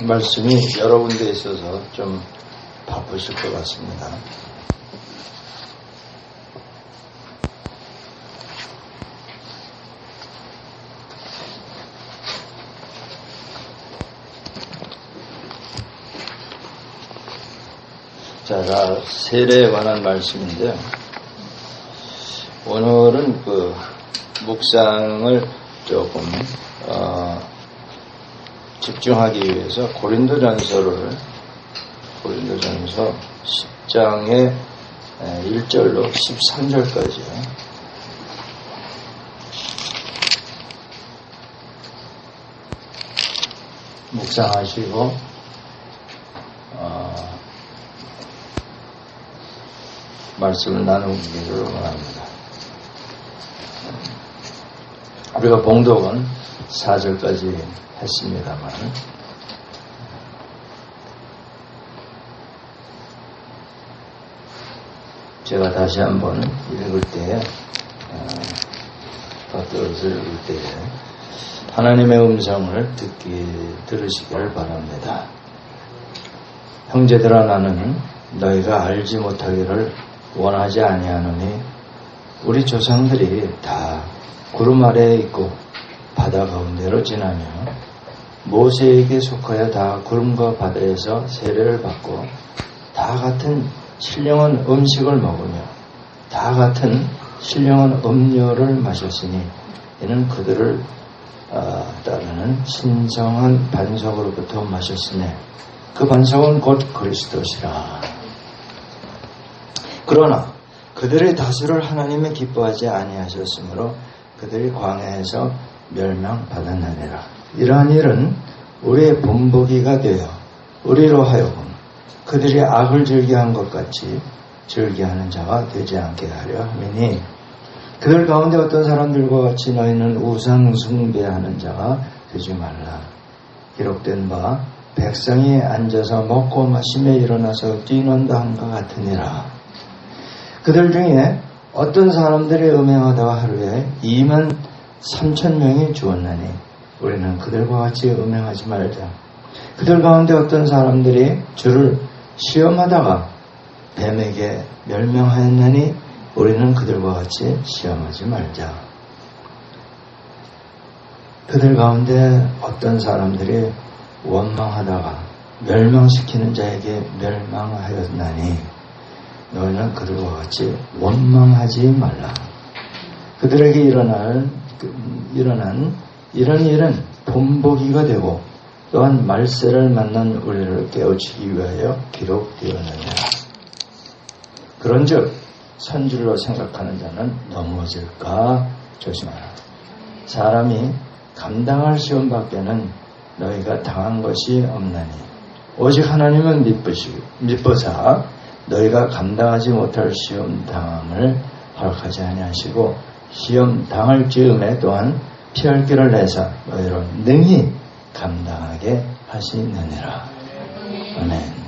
말씀이 여러 군데 있어서 좀 바쁘실 것 같습니다. 자, 세례에 관한 말씀인데요. 오늘은 그 묵상을 조금 집중하기 위해서 고린도전서 10장의 1절로 13절까지 묵상하시고 말씀을 나누기를 원합니다. 우리가 봉독은 4절까지 했습니다만 제가 다시 한번 읽을 때에 뜻을 읽을 때에 하나님의 음성을 들으시기를 바랍니다. 형제들아, 나는 너희가 알지 못하기를 원하지 아니하노니 우리 조상들이 다 구름 아래에 있고 바다 가운데로 지나며 모세에게 속하여 다 구름과 바다에서 세례를 받고 다 같은 신령한 음식을 먹으며 다 같은 신령한 음료를 마셨으니 이는 그들을 따르는 신성한 반석으로부터 마셨으니 그 반석은 곧 그리스도시라. 그러나 그들의 다수를 하나님이 기뻐하지 아니하셨으므로 그들이 광야에서 멸망받았느니라. 이러한 일은 우리의 본보기가 되어 우리로 하여금 그들이 악을 즐겨한 것 같이 즐겨하는 자가 되지 않게 하려 함이니 그들 가운데 어떤 사람들과 같이 너희는 우상 숭배하는 자가 되지 말라. 기록된 바 백성이 앉아서 먹고 마시며 일어나서 뛰논다 함과 같으니라. 그들 중에 어떤 사람들이 음행하다가 하루에 23,000명이 죽었나니 우리는 그들과 같이 음행하지 말자. 그들 가운데 어떤 사람들이 주를 시험하다가 뱀에게 멸명하였나니 우리는 그들과 같이 시험하지 말자. 그들 가운데 어떤 사람들이 원망하다가 멸망시키는 자에게 멸망하였나니 너희는 그들과 같이 원망하지 말라. 그들에게 일어난 이런 일은 본보기가 되고 또한 말세를 만난 우리를 깨우치기 위하여 기록되었느니라. 그런즉 선줄로 생각하는 자는 넘어질까 조심하라. 사람이 감당할 시험 밖에는 너희가 당한 것이 없나니 오직 하나님은 미쁘사 너희가 감당하지 못할 시험 당함을 허락하지 아니하시고 시험 당할 즈음에 또한 피할 길을 내사 너희로 능히 감당하게 하시느니라. 아멘.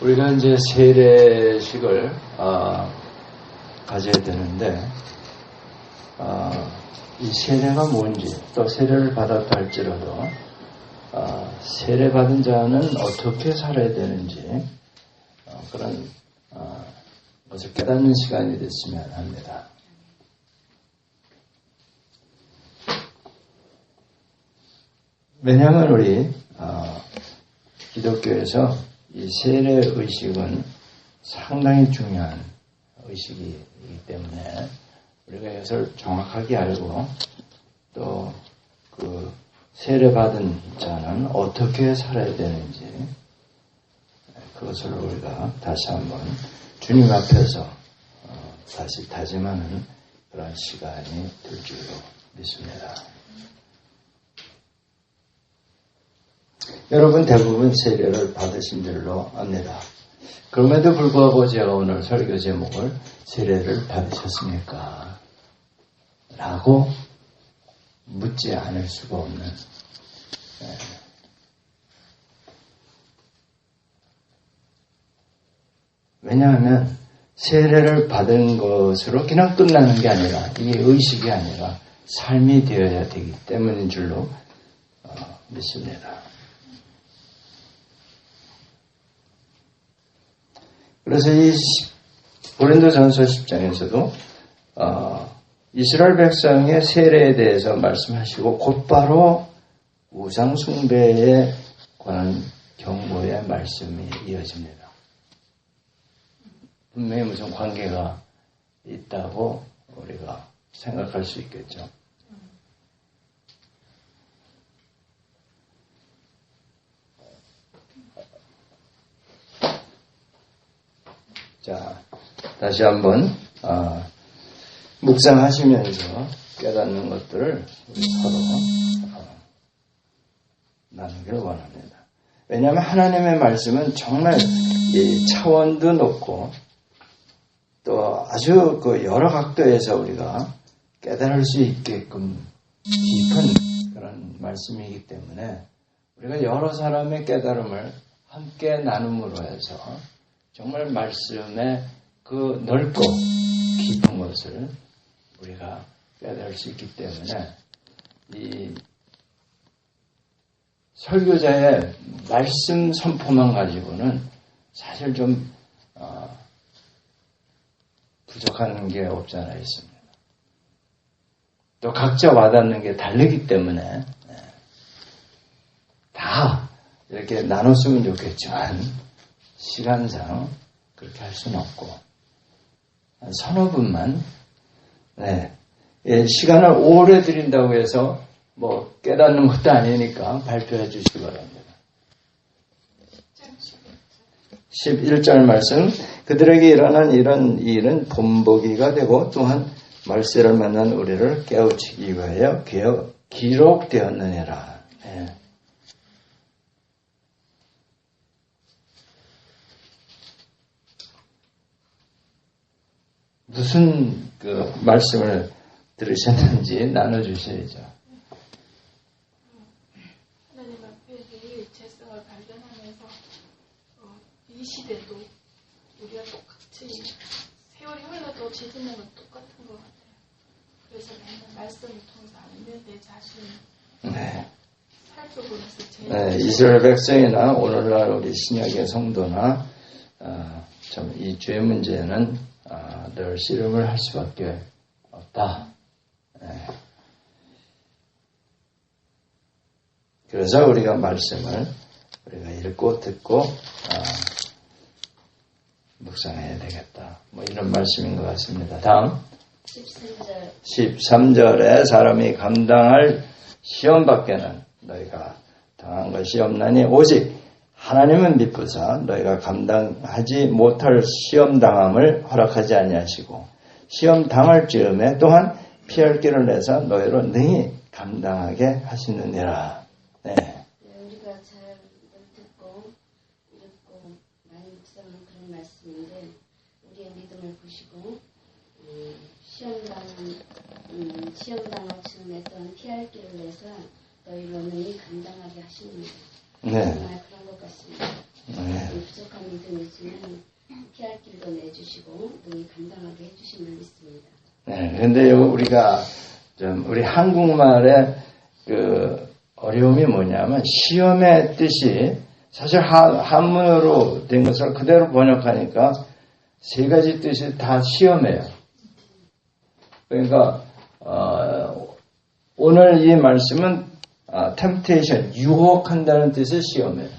우리가 이제 세례식을 가져야 되는데 이 세례가 뭔지 또 세례를 받았다 할지라도 세례 받은 자는 어떻게 살아야 되는지 그런 것을 깨닫는 시간이 됐으면 합니다. 왜냐하면 우리 기독교에서 이 세례 의식은 상당히 중요한 의식이기 때문에 우리가 이것을 정확하게 알고 또 그 세례받은 자는 어떻게 살아야 되는지 그것을 우리가 다시 한번 주님 앞에서 다시 다짐하는 그런 시간이 될 줄로 믿습니다. 여러분 대부분 세례를 받으신 줄로 압니다. 그럼에도 불구하고 제가 오늘 설교 제목을 세례를 받으셨습니까? 라고 묻지 않을 수가 없는 왜냐하면 세례를 받은 것으로 그냥 끝나는 게 아니라 이게 의식이 아니라 삶이 되어야 되기 때문인 줄로 믿습니다. 그래서 이 고린도전서 10장에서도 이스라엘 백성의 세례에 대해서 말씀하시고 곧바로 우상 숭배에 관한 경고의 말씀이 이어집니다. 분명히 무슨 관계가 있다고 우리가 생각할 수 있겠죠. 자, 다시 한번 묵상하시면서 깨닫는 것들을 우리 서로 나누기를 원합니다. 왜냐하면 하나님의 말씀은 정말 이 차원도 높고 또 아주 그 여러 각도에서 우리가 깨달을 수 있게끔 깊은 그런 말씀이기 때문에 우리가 여러 사람의 깨달음을 함께 나눔으로 해서 정말 말씀의 그 넓고 깊은 것을 우리가 깨달을 수 있기 때문에 이 설교자의 말씀 선포만 가지고는 사실 좀 부족한 게 없지 않아 있습니다. 또 각자 와닿는 게 다르기 때문에 다 이렇게 나눴으면 좋겠지만 시간상 그렇게 할 수는 없고 한 서너 분만 시간을 오래 드린다고 해서 뭐 깨닫는 것도 아니니까 발표해 주시기 바랍니다. 11절 말씀 그들에게 일어난 이런 일은 본보기가 되고 또한 말세를 만난 우리를 깨우치기 위하여 기록되었느니라. 무슨 그 말씀을 들으셨는지 나눠주셔야죠. 하나님 앞에 내 죄성을 발견하면서 이 시대도 우리가 똑같이 세월이 흘러도 지지는 건 똑같은 것 같아요. 그래서 맨날 말씀을 통해서 알면 내 자신을 살펴보면서 이스라엘 백성이나 오늘날 우리 신약의 성도나 참 이 죄 문제는 늘 씨름을 할 수밖에 없다. 그래서 우리가 말씀을 우리가 읽고 듣고 묵상해야 되겠다. 뭐 이런 말씀인 것 같습니다. 다음 13절에 사람이 감당할 시험 밖에는 너희가 당한 것이 없나니 오직 하나님은 미쁘사 너희가 감당하지 못할 시험 당함을 허락하지 아니하시고 시험 당할 즈음에 또한 피할 길을 내서 너희로 능히 감당하게 하시느니라. 우리가 잘 듣고 읽고 많이 묵상한 그런 말씀인데 우리의 믿음을 보시고 시험 당할 즈음에 또한 피할 길을 내서 너희로 능히 감당하게 하시느니라. 정말 그런 것 같습니다. 부족한 믿음이 있으면 피할 길도 내주시고 능히 감당하게 해주시면 믿습니다. 그런데 우리가 좀 우리 한국말의 그 어려움이 뭐냐면 시험의 뜻이 사실 한문으로 된 것을 그대로 번역하니까 세 가지 뜻이 다 시험이에요. 그러니까 오늘 이 말씀은 temptation, 유혹한다는 뜻의 시험이에요.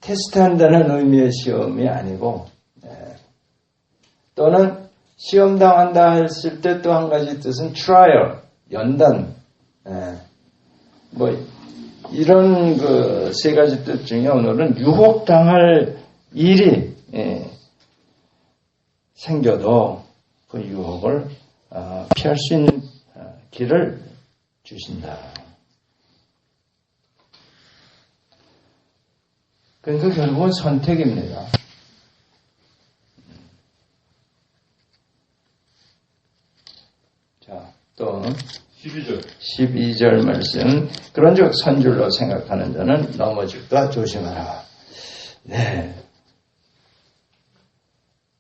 테스트한다는 의미의 시험이 아니고 또는 시험 당한다 했을 때 또 한 가지 뜻은 trial, 연단. 뭐 이런 그 세 가지 뜻 중에 오늘은 유혹당할 일이 생겨도 그 유혹을 피할 수 있는 길을 주신다. 그러니까 결국은 선택입니다. 자, 또 12절 말씀. 그런즉 선줄로 생각하는 자는 넘어질까 조심하라. 네.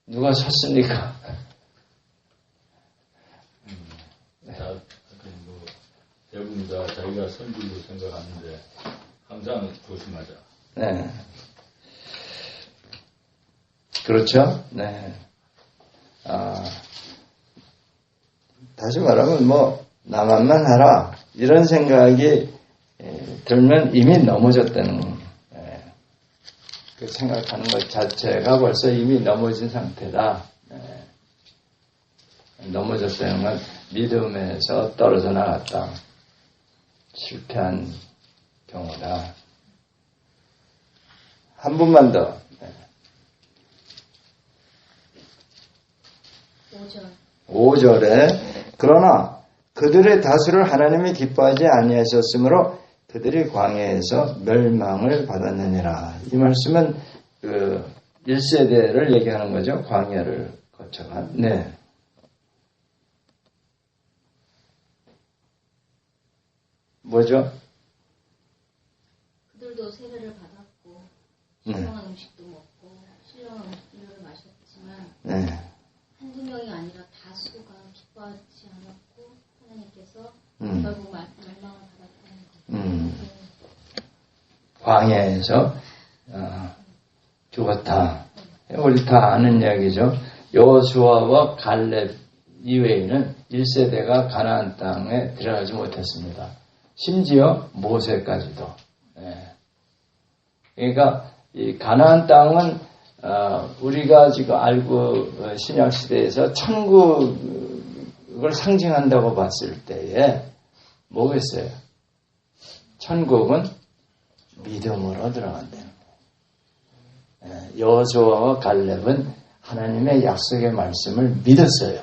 누가 섰습니까? 대부분 다 자기가 선줄로 생각하는데 항상 조심하자. 네. 그렇죠? 네. 다시 말하면 나만만 하라 이런 생각이 들면 이미 넘어졌다는 그 생각하는 것 자체가 벌써 이미 넘어진 상태다. 넘어졌다는 건 믿음에서 떨어져 나갔다. 실패한 경우다. 한 분만 더. 5절에 그러나 그들의 다수를 하나님이 기뻐하지 아니하셨으므로 그들이 광야에서 멸망을 받았느니라. 이 말씀은 그 1세대를 얘기하는 거죠. 광야를 거쳐간. 네. 뭐죠? 그들도 세례를 받았고 신령한 음식도 먹고 신령한 음료를 마셨지만 네. 한두 명이 아니라 다수가 기뻐하지 않았고 하나님께서 결국 멸망을 받았다는 거예요. 광야에서 죽었다. 우리 다 아는 이야기죠. 여호수아와 갈렙 이외에는 1세대가 가나안 땅에 들어가지 못했습니다. 심지어 모세까지도. 그러니까 이 가나안 땅은 우리가 지금 알고 신약 시대에서 천국을 상징한다고 봤을 때에 뭐겠어요? 천국은 믿음으로 들어간다는 거예요. 여호수아와 갈렙은 하나님의 약속의 말씀을 믿었어요.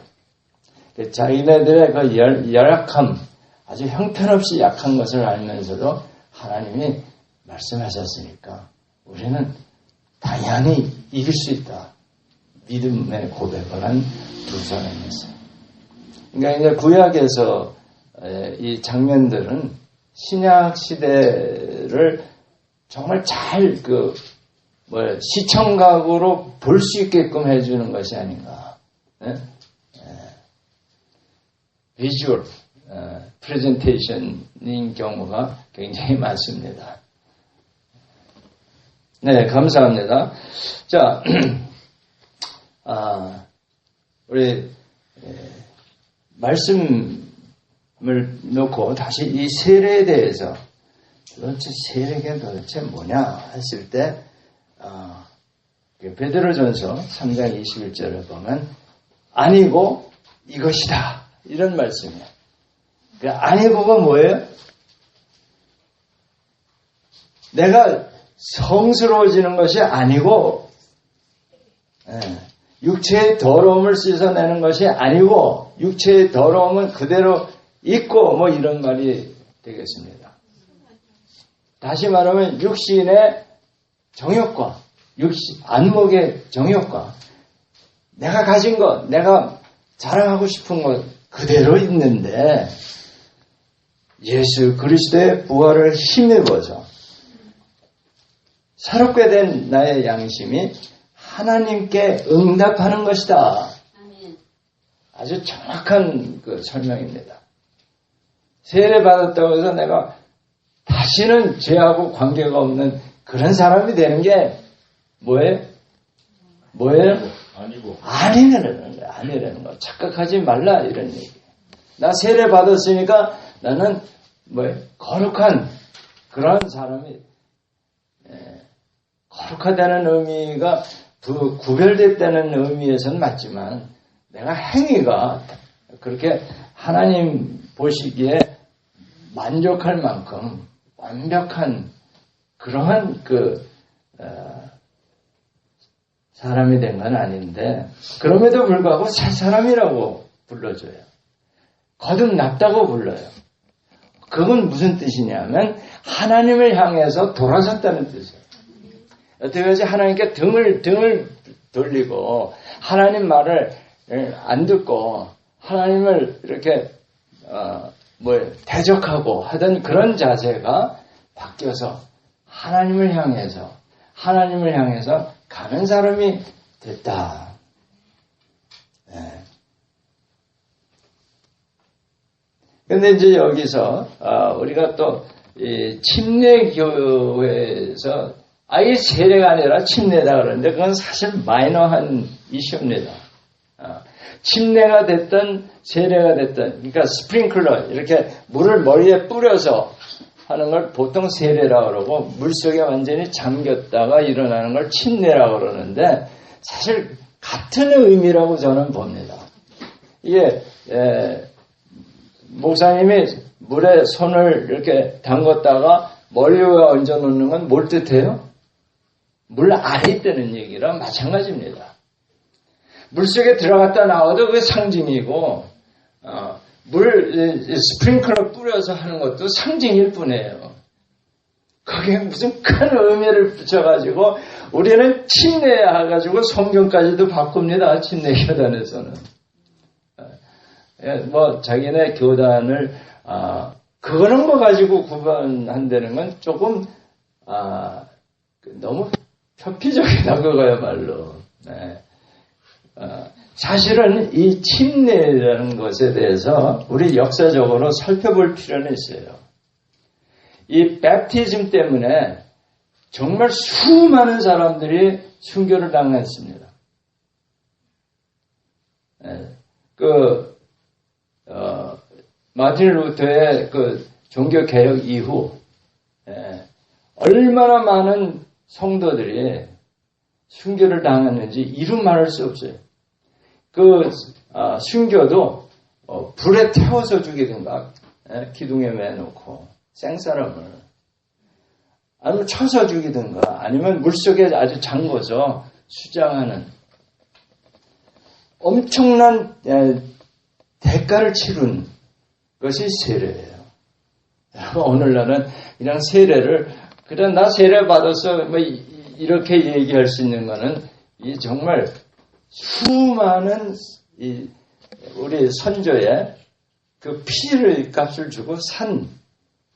자기네들의 그 열악함, 아주 형편없이 약한 것을 알면서도 하나님이 말씀하셨으니까 우리는 당연히 이길 수 있다. 믿음의 고백을 한 두 사람이었어요. 그러니까 이제 구약에서 이 장면들은 신약 시대를 정말 잘 시청각으로 볼 수 있게끔 해주는 것이 아닌가. 비주얼 프레젠테이션인 경우가 굉장히 많습니다. 네, 감사합니다. 자, 우리 말씀을 놓고 다시 이 세례에 대해서 도대체 세례가 도대체 뭐냐 했을 때 베드로전서 3장 21절을 보면 아니고 이것이다 이런 말씀이에요. 그 아니고가 뭐예요? 내가 성스러워지는 것이 아니고 육체의 더러움을 씻어내는 것이 아니고 육체의 더러움은 그대로 있고 뭐 이런 말이 되겠습니다. 다시 말하면 육신의 정욕과 안목의 정욕과 내가 가진 것, 내가 자랑하고 싶은 것 그대로 있는데 예수 그리스도의 부활을 힘입어서 새롭게 된 나의 양심이 하나님께 응답하는 것이다. 아주 정확한 그 설명입니다. 세례 받았다고 해서 내가 다시는 죄하고 관계가 없는 그런 사람이 되는 게 뭐예요? 아니라는 거. 착각하지 말라 이런 얘기. 나 세례 받았으니까 나는 거룩한 그런 사람이 거룩하다는 의미가 구별됐다는 의미에서는 맞지만 내가 행위가 그렇게 하나님 보시기에 만족할 만큼 완벽한 그러한 사람이 된 건 아닌데 그럼에도 불구하고 새 사람이라고 불러줘요. 거듭났다고 불러요. 그건 무슨 뜻이냐면 하나님을 향해서 돌아섰다는 뜻이에요. 어떻게 하나님께 등을 돌리고 하나님 말을 안 듣고 하나님을 이렇게 대적하고 하던 그런 자세가 바뀌어서 하나님을 향해서 가는 사람이 됐다. 근데 이제 여기서 우리가 또 침례교회에서 아예 세례가 아니라 침례다 그러는데 그건 사실 마이너한 이슈입니다. 침례가 됐든 세례가 됐든 그러니까 스프링클러 이렇게 물을 머리에 뿌려서 하는 걸 보통 세례라고 그러고 물속에 완전히 잠겼다가 일어나는 걸 침례라고 그러는데 사실 같은 의미라고 저는 봅니다. 이게 목사님이 물에 손을 이렇게 담궜다가 머리 위에 얹어놓는 건 뭘 뜻해요? 물 아래 있다는 얘기랑 마찬가지입니다. 물속에 들어갔다 나와도 그게 상징이고 물 스프링클러 뿌려서 하는 것도 상징일 뿐이에요. 거기에 무슨 큰 의미를 붙여가지고 우리는 침례해가지고 성경까지도 바꿉니다. 침례 교단에서는. 자기네 교단을 그런 거 가지고 구분한다는 건 조금 너무 표피적이다 그거야말로. 네. 사실은 이 침례라는 것에 대해서 우리 역사적으로 살펴볼 필요는 있어요. 이 베프티즘 때문에 정말 수많은 사람들이 순교를 당했습니다. 마틴 루터의 그 종교 개혁 이후 얼마나 많은 성도들이 순교를 당했는지 이루 말할 수 없어요. 순교도 불에 태워서 죽이든가 기둥에 매놓고 생사람을 아니면 쳐서 죽이든가 아니면 물속에 아주 잠궈서 수장하는 엄청난 대가를 치른 것이 세례예요. 오늘날은 그냥 세례를 그래 나 세례 받아서 이렇게 얘기할 수 있는 거는 이 정말 수많은 우리 선조의 그 피를 값을 주고 산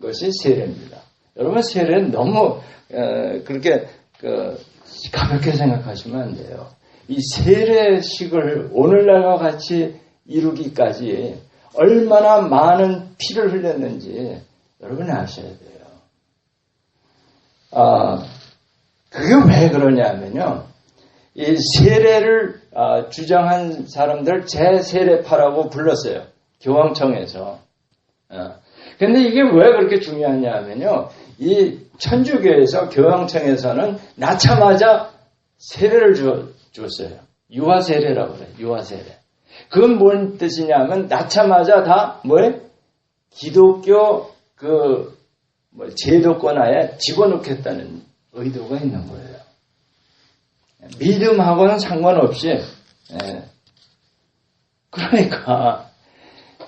것이 세례입니다. 여러분 세례는 너무 그렇게 가볍게 생각하시면 안 돼요. 이 세례식을 오늘날과 같이 이루기까지 얼마나 많은 피를 흘렸는지 여러분이 아셔야 돼요. 그게 왜 그러냐면요. 이 세례를 주장한 사람들 재세례파라고 불렀어요. 교황청에서. 근데 이게 왜 그렇게 중요하냐면요. 이 천주교에서 교황청에서는 낳자마자 세례를 줬어요. 유아세례라고 그래요. 유아세례. 그건 뭔 뜻이냐면 낳자마자 다 기독교 제도권하에 집어넣겠다는 의도가 있는 거예요. 믿음하고는 상관없이. 그러니까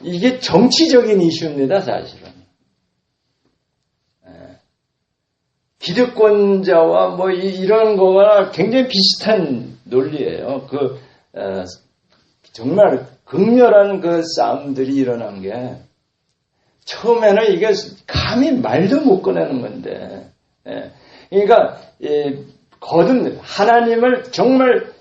이게 정치적인 이슈입니다, 사실은. 기득권자와 이런 거와 굉장히 비슷한 논리예요. 정말 극렬한 그 싸움들이 일어난 게 처음에는 이게 감히 말도 못 꺼내는 건데, 그러니까 하나님을 정말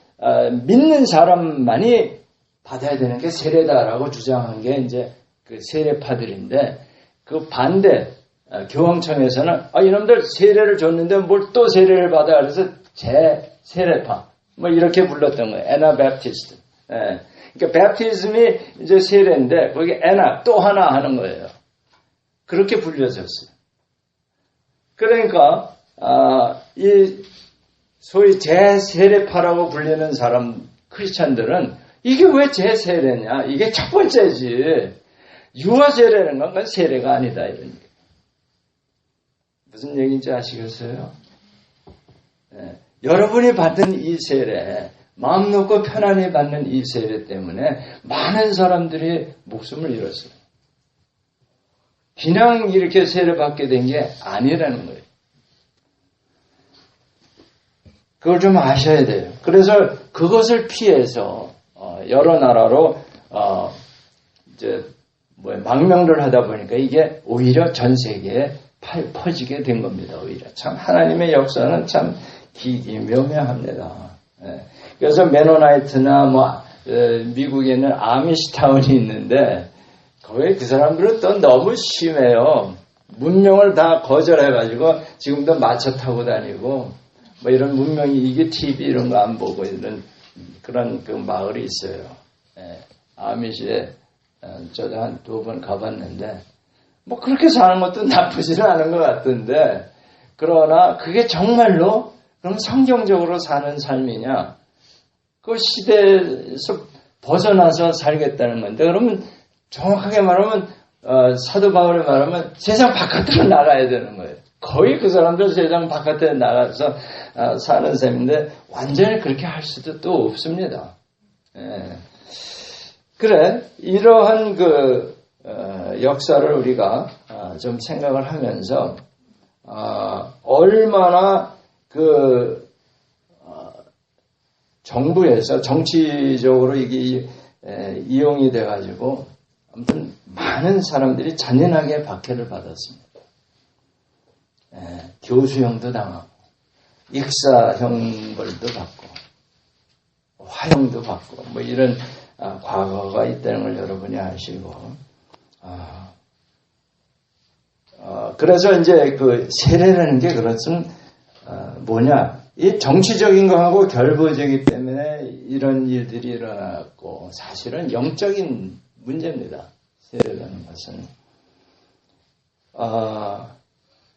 믿는 사람만이 받아야 되는 게 세례다라고 주장한 게 이제 그 세례파들인데 그 반대 교황청에서는 이놈들 세례를 줬는데 뭘 또 세례를 받아 그래서 세례파 이렇게 불렀던 거예요. 애나베프티스트. 그러니까 베프티즘이 이제 세례인데 거기 애나 또 하나 하는 거예요. 그렇게 불려졌어요. 그러니까 이 소위 재세례파라고 불리는 사람 크리스찬들은 이게 왜 재세례냐? 이게 첫 번째지. 유아세례는 건 세례가 아니다 이런 얘기. 무슨 얘기인지 아시겠어요? 여러분이 받은 이 세례, 마음 놓고 편안히 받는 이 세례 때문에 많은 사람들이 목숨을 잃었어요. 그냥 이렇게 세례 받게 된 게 아니라는 거예요. 그걸 좀 아셔야 돼요. 그래서 그것을 피해서 여러 나라로 이제 망명을 하다 보니까 이게 오히려 전 세계에 퍼지게 된 겁니다. 오히려 참 하나님의 역사는 참 묘묘합니다. 그래서 메노나이트나 미국에는 아미시타운이 있는데 거기 그 사람들은 또 너무 심해요. 문명을 다 거절해가지고 지금도 마차 타고 다니고 이런 문명이 이게 TV 이런 거 안 보고 이런 그런 그 마을이 있어요. 아미시에 저도 한 2번 가봤는데 그렇게 사는 것도 나쁘지는 않은 것 같은데 그러나 그게 정말로 그럼 성경적으로 사는 삶이냐? 그 시대에서 벗어나서 살겠다는 건데 그러면 정확하게 말하면 사도 바울이 말하면 세상 바깥으로 나가야 되는 거예요. 거의 그 사람들 세상 바깥에 나가서 사는 셈인데 완전히 그렇게 할 수도 또 없습니다. 그래 이러한 그 역사를 우리가 좀 생각을 하면서 얼마나 그 정부에서 정치적으로 이게 이용이 돼가지고 아무튼 많은 사람들이 잔인하게 박해를 받았습니다. 교수형도 당하고 익사 형벌도 받고 화형도 받고 이런 과거가 있다는 걸 여러분이 아시고 그래서 이제 그 세례라는 게 그것은 뭐냐 이 정치적인 거하고 결부적이기 때문에 이런 일들이 일어났고 사실은 영적인 문제입니다. 세례라는 것은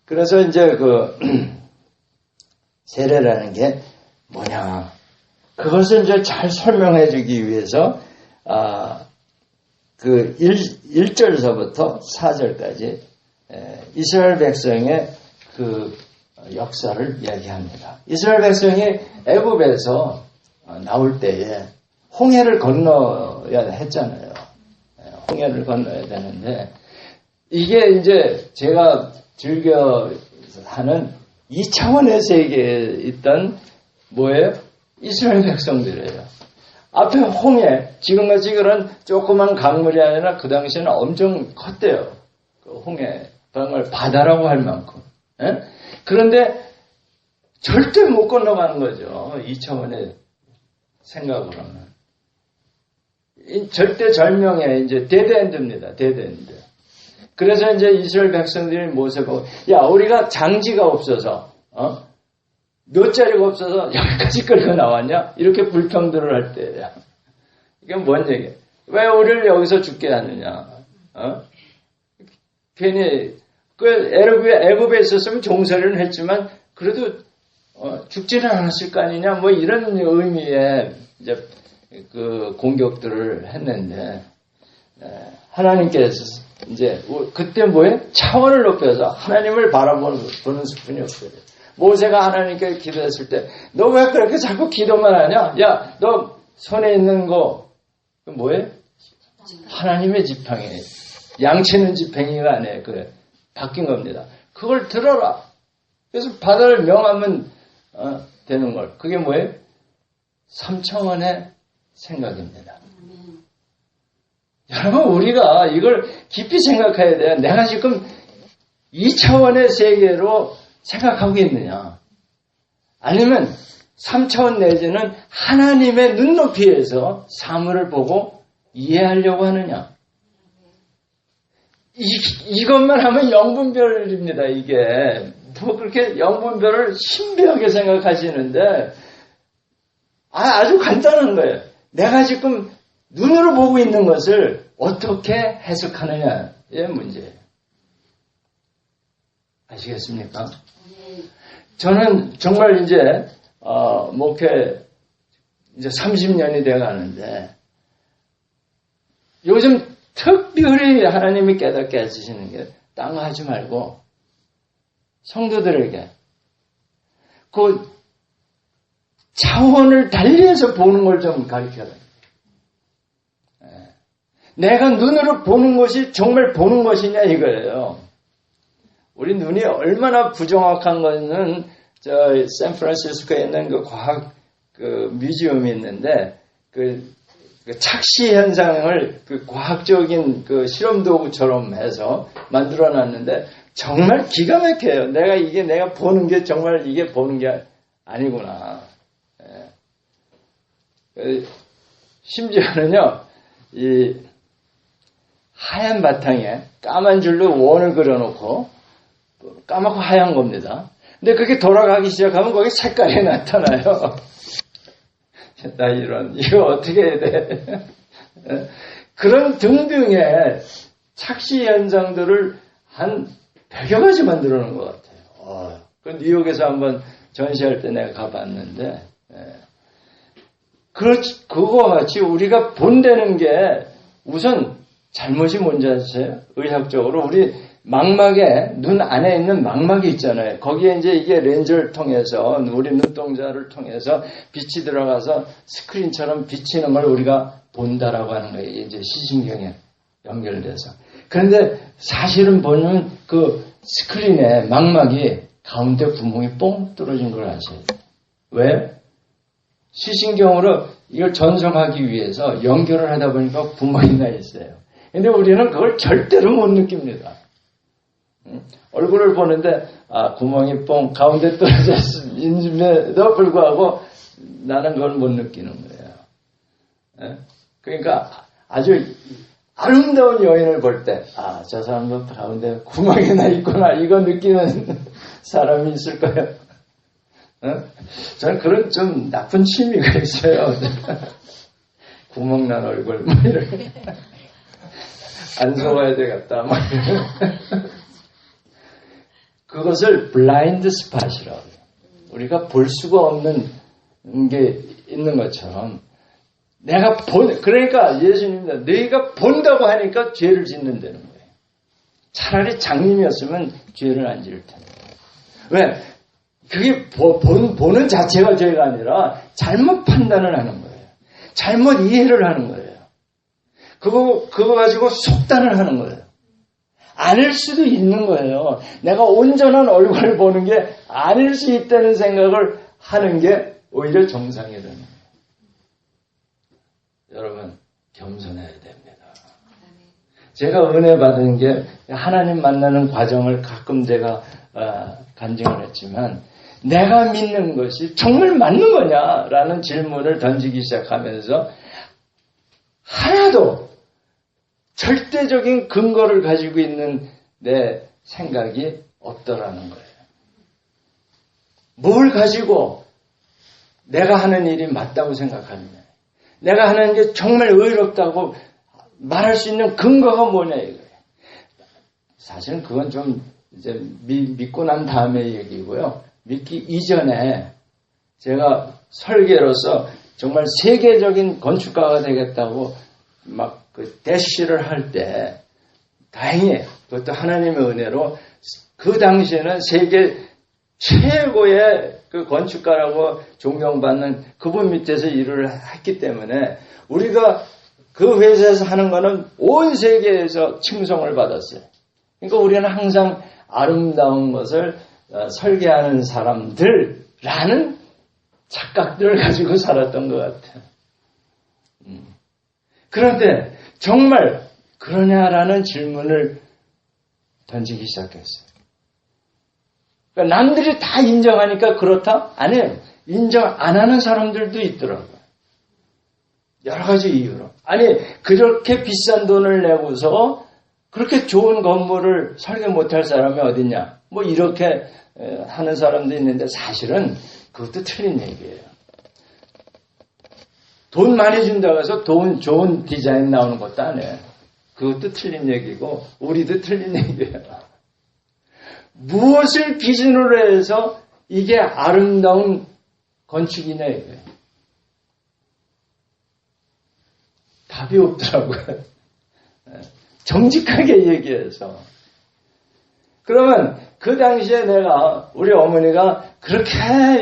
그래서 이제 그 세례라는 게 뭐냐 그것을 이제 잘 설명해 주기 위해서 그 1절서부터 4절까지 이스라엘 백성의 그 역사를 이야기합니다. 이스라엘 백성이 애굽에서 나올 때에 홍해를 건너야 했잖아요. 홍해를 건너야 되는데 이게 이제 제가 즐겨 하는 2차원의 세계에 있던 뭐예요? 이스라엘 백성들이에요. 앞에 홍해, 지금같이 그런 조그만 강물이 아니라 그 당시에는 엄청 컸대요. 그 홍해, 정말 바다라고 할 만큼. 그런데 절대 못 건너가는 거죠. 2차원의 생각으로는. 절대 절명의 이제 데드엔드입니다. 데드엔드. 그래서 이제 이스라엘 백성들이 모세 보고, 야, 우리가 장지가 없어서, 몇 자리가 없어서 여기까지 끌고 나왔냐? 이렇게 불평들을 할 때야. 이게 뭔 얘기야? 왜 우리를 여기서 죽게 하느냐? 괜히, 애굽에 있었으면 종살이는 했지만, 그래도, 죽지는 않았을 거 아니냐? 이런 의미의, 이제, 그 공격들을 했는데, 하나님께서 이제, 그때 차원을 높여서 하나님을 바라보는 수준이었어요. 모세가 하나님께 기도했을 때, 너 왜 그렇게 자꾸 기도만 하냐? 야, 너 손에 있는 거, 뭐예요? 하나님의 지팡이. 양치는 지팡이가 아니에요. 그래. 바뀐 겁니다. 그걸 들어라. 그래서 바다를 명하면, 되는 걸. 그게 뭐예요? 3차원의 생각입니다. 여러분, 우리가 이걸 깊이 생각해야 돼요. 내가 지금 2차원의 세계로 생각하고 있느냐? 아니면 3차원 내지는 하나님의 눈높이에서 사물을 보고 이해하려고 하느냐? 이것만 하면 영분별입니다, 이게. 그렇게 영분별을 신비하게 생각하시는데, 아주 간단한 거예요. 내가 지금 눈으로 보고 있는 것을 어떻게 해석하느냐의 문제예요. 아시겠습니까? 저는 정말 이제, 목회 이제 30년이 돼 가는데, 요즘 특별히 하나님이 깨닫게 해주시는 게, 딴 거 하지 말고, 성도들에게, 차원을 달리해서 보는 걸 좀 가르쳐라. 내가 눈으로 보는 것이 정말 보는 것이냐 이거예요. 우리 눈이 얼마나 부정확한 거는 저 샌프란시스코에 있는 그 과학 그 뮤지엄이 있는데 그 착시 현상을 그 과학적인 그 실험 도구처럼 해서 만들어 놨는데 정말 기가 막혀요. 내가 보는 게 정말 이게 보는 게 아니구나. 심지어는요, 이 하얀 바탕에 까만 줄로 원을 그려놓고 까맣고 하얀 겁니다. 근데 그게 돌아가기 시작하면 거기 색깔이 나타나요. 나 이거 어떻게 해야 돼? 그런 등등의 착시 현상들을 한 100여 가지 만들어 놓은 것 같아요. 그 뉴욕에서 한번 전시할 때 내가 가봤는데, 그거와 같이 우리가 본다는 게 우선 잘못이 뭔지 아세요? 의학적으로 우리 망막에 눈 안에 있는 망막이 있잖아요. 거기에 이제 이게 렌즈를 통해서 우리 눈동자를 통해서 빛이 들어가서 스크린처럼 비치는 걸 우리가 본다라고 하는 거예요. 이제 시신경에 연결돼서. 그런데 사실은 보면 그 스크린에 망막이 가운데 구멍이 뽕 뚫어진 걸 아셔야 돼요. 왜? 시신경으로 이걸 전송하기 위해서 연결을 하다 보니까 구멍이 나 있어요. 근데 우리는 그걸 절대로 못 느낍니다. 얼굴을 보는데 구멍이 뽕 가운데 떨어져 있음에도 불구하고 나는 그걸 못 느끼는 거예요. 그러니까 아주 아름다운 여인을 볼 때 저 사람도 가운데 구멍이 나 있구나 이거 느끼는 사람이 있을 거예요. 저는 그런 좀 나쁜 취미가 있어요. 구멍 난 얼굴 뭐 이렇게 안 속아야 되겠다 뭐 그것을 블라인드 스팟이라고 해요. 우리가 볼 수가 없는 게 있는 것처럼 그러니까 예수님도 너희가 본다고 하니까 죄를 짓는다는 거예요. 차라리 장님이었으면 죄를 안 지을 텐데. 왜? 그게 보는 자체가 죄가 아니라 잘못 판단을 하는 거예요. 잘못 이해를 하는 거예요. 그거 가지고 속단을 하는 거예요. 아닐 수도 있는 거예요. 내가 온전한 얼굴을 보는 게 아닐 수 있다는 생각을 하는 게 오히려 정상이 되는 거예요. 여러분, 겸손해야 됩니다. 제가 은혜 받은 게 하나님 만나는 과정을 가끔 제가 간증을 했지만 내가 믿는 것이 정말 맞는 거냐라는 질문을 던지기 시작하면서 하나도 절대적인 근거를 가지고 있는 내 생각이 없더라는 거예요. 뭘 가지고 내가 하는 일이 맞다고 생각하느냐. 내가 하는 게 정말 의롭다고 말할 수 있는 근거가 뭐냐 이거예요. 사실은 그건 좀 이제 믿고 난 다음의 얘기고요. 믿기 이전에 제가 설계로서 정말 세계적인 건축가가 되겠다고 막 그 대시를 할 때 다행히 그것도 하나님의 은혜로 그 당시에는 세계 최고의 그 건축가라고 존경받는 그분 밑에서 일을 했기 때문에 우리가 그 회사에서 하는 거는 온 세계에서 칭송을 받았어요. 그러니까 우리는 항상 아름다운 것을 설계하는 사람들라는 착각들을 가지고 살았던 것 같아요. 그런데 정말 그러냐라는 질문을 던지기 시작했어요. 그러니까 남들이 다 인정하니까 그렇다? 아니에요. 인정 안 하는 사람들도 있더라고요. 여러 가지 이유로. 아니 그렇게 비싼 돈을 내고서 그렇게 좋은 건물을 설계 못할 사람이 어딨냐. 뭐 이렇게 하는 사람도 있는데 사실은 그것도 틀린 얘기예요. 돈 많이 준다고 해서 좋은 디자인 나오는 것도 아니에요. 그것도 틀린 얘기고 우리도 틀린 얘기예요. 무엇을 기준으로 해서 이게 아름다운 건축이냐 이거예요. 답이 없더라고요. 정직하게 얘기해서. 그러면 그 당시에 우리 어머니가 그렇게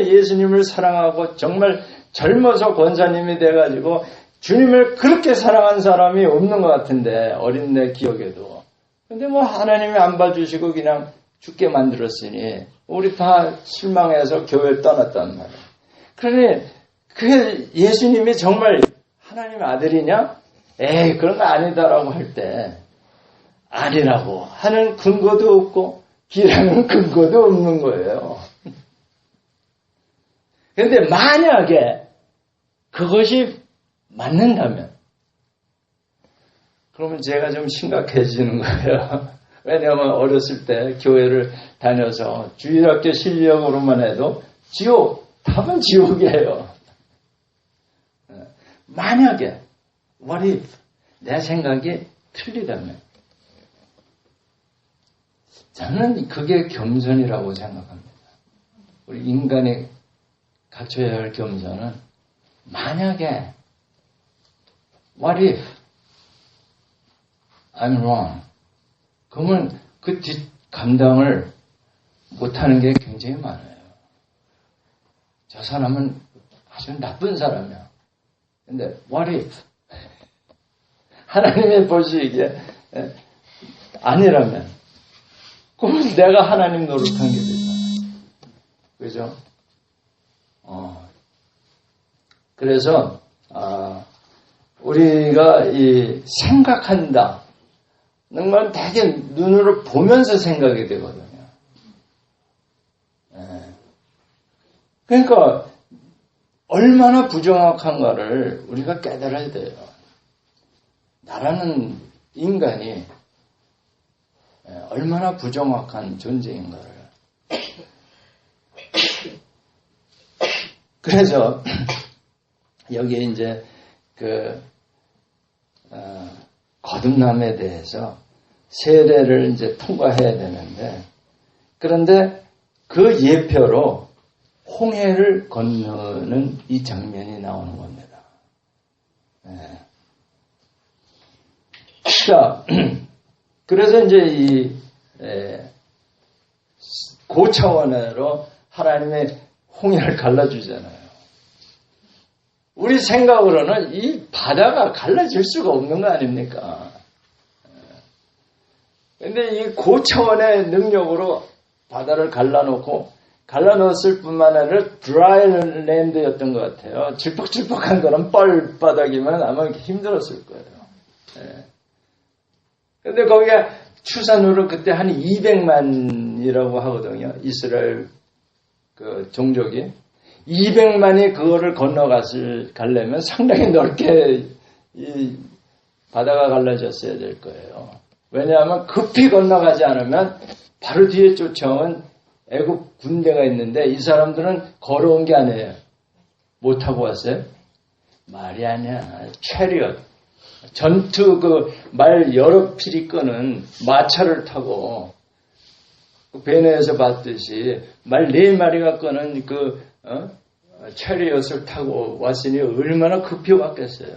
예수님을 사랑하고 정말 젊어서 권사님이 돼가지고 주님을 그렇게 사랑한 사람이 없는 것 같은데, 어린 내 기억에도. 근데 뭐 하나님이 안 봐주시고 그냥 죽게 만들었으니 우리 다 실망해서 교회를 떠났단 말이에요. 그러니 그 예수님이 정말 하나님의 아들이냐? 에이, 그런 거 아니다라고 할 때 아니라고 하는 근거도 없고 기라는 근거도 없는 거예요. 그런데 만약에 그것이 맞는다면 그러면 제가 좀 심각해지는 거예요. 왜냐하면 어렸을 때 교회를 다녀서 주일학교 실력으로만 해도 답은 지옥이에요. 만약에 what if 내 생각이 틀리다면 저는 그게 겸손이라고 생각합니다. 우리 인간이 갖춰야 할 겸손은 만약에 what if I'm wrong 그러면 그 뒷 감당을 못하는 게 굉장히 많아요. 저 사람은 아주 나쁜 사람이야. 근데 what if 하나님이 보시기에 아니라면 그러면 내가 하나님 노릇한 게 되잖아요. 그죠? 그래서 우리가 이 생각한다는 건 되게 눈으로 보면서 생각이 되거든요. 그러니까 얼마나 부정확한가를 우리가 깨달아야 돼요. 나라는 인간이 얼마나 부정확한 존재인가를. 그래서 여기 이제 거듭남에 대해서 세례를 이제 통과해야 되는데, 그런데 그 예표로 홍해를 건너는 이 장면이 나오는 겁니다. 자, 그래서 이제 이 고차원으로 하나님의 홍해를 갈라주잖아요. 우리 생각으로는 이 바다가 갈라질 수가 없는 거 아닙니까? 근데 이 고차원의 능력으로 바다를 갈라놓았을 뿐만 아니라 드라이랜드였던 것 같아요. 질퍽질퍽한 거는 뻘바닥이면 아마 힘들었을 거예요. 근데 거기가 추산으로 그때 한 200만이라고 하거든요. 이스라엘 그 종족이. 200만이 그거를 가려면 상당히 넓게 이 바다가 갈라졌어야 될 거예요. 왜냐하면 급히 건너가지 않으면 바로 뒤에 쫓아온 애국 군대가 있는데 이 사람들은 걸어온 게 아니에요. 뭐 타고 왔어요? 말이 아니야. 체리엇. 전투 말 여러 필이 끄는 마차를 타고 베네에서 봤듯이 말 4마리가 끄는 체리엇을 타고 왔으니 얼마나 급히 왔겠어요.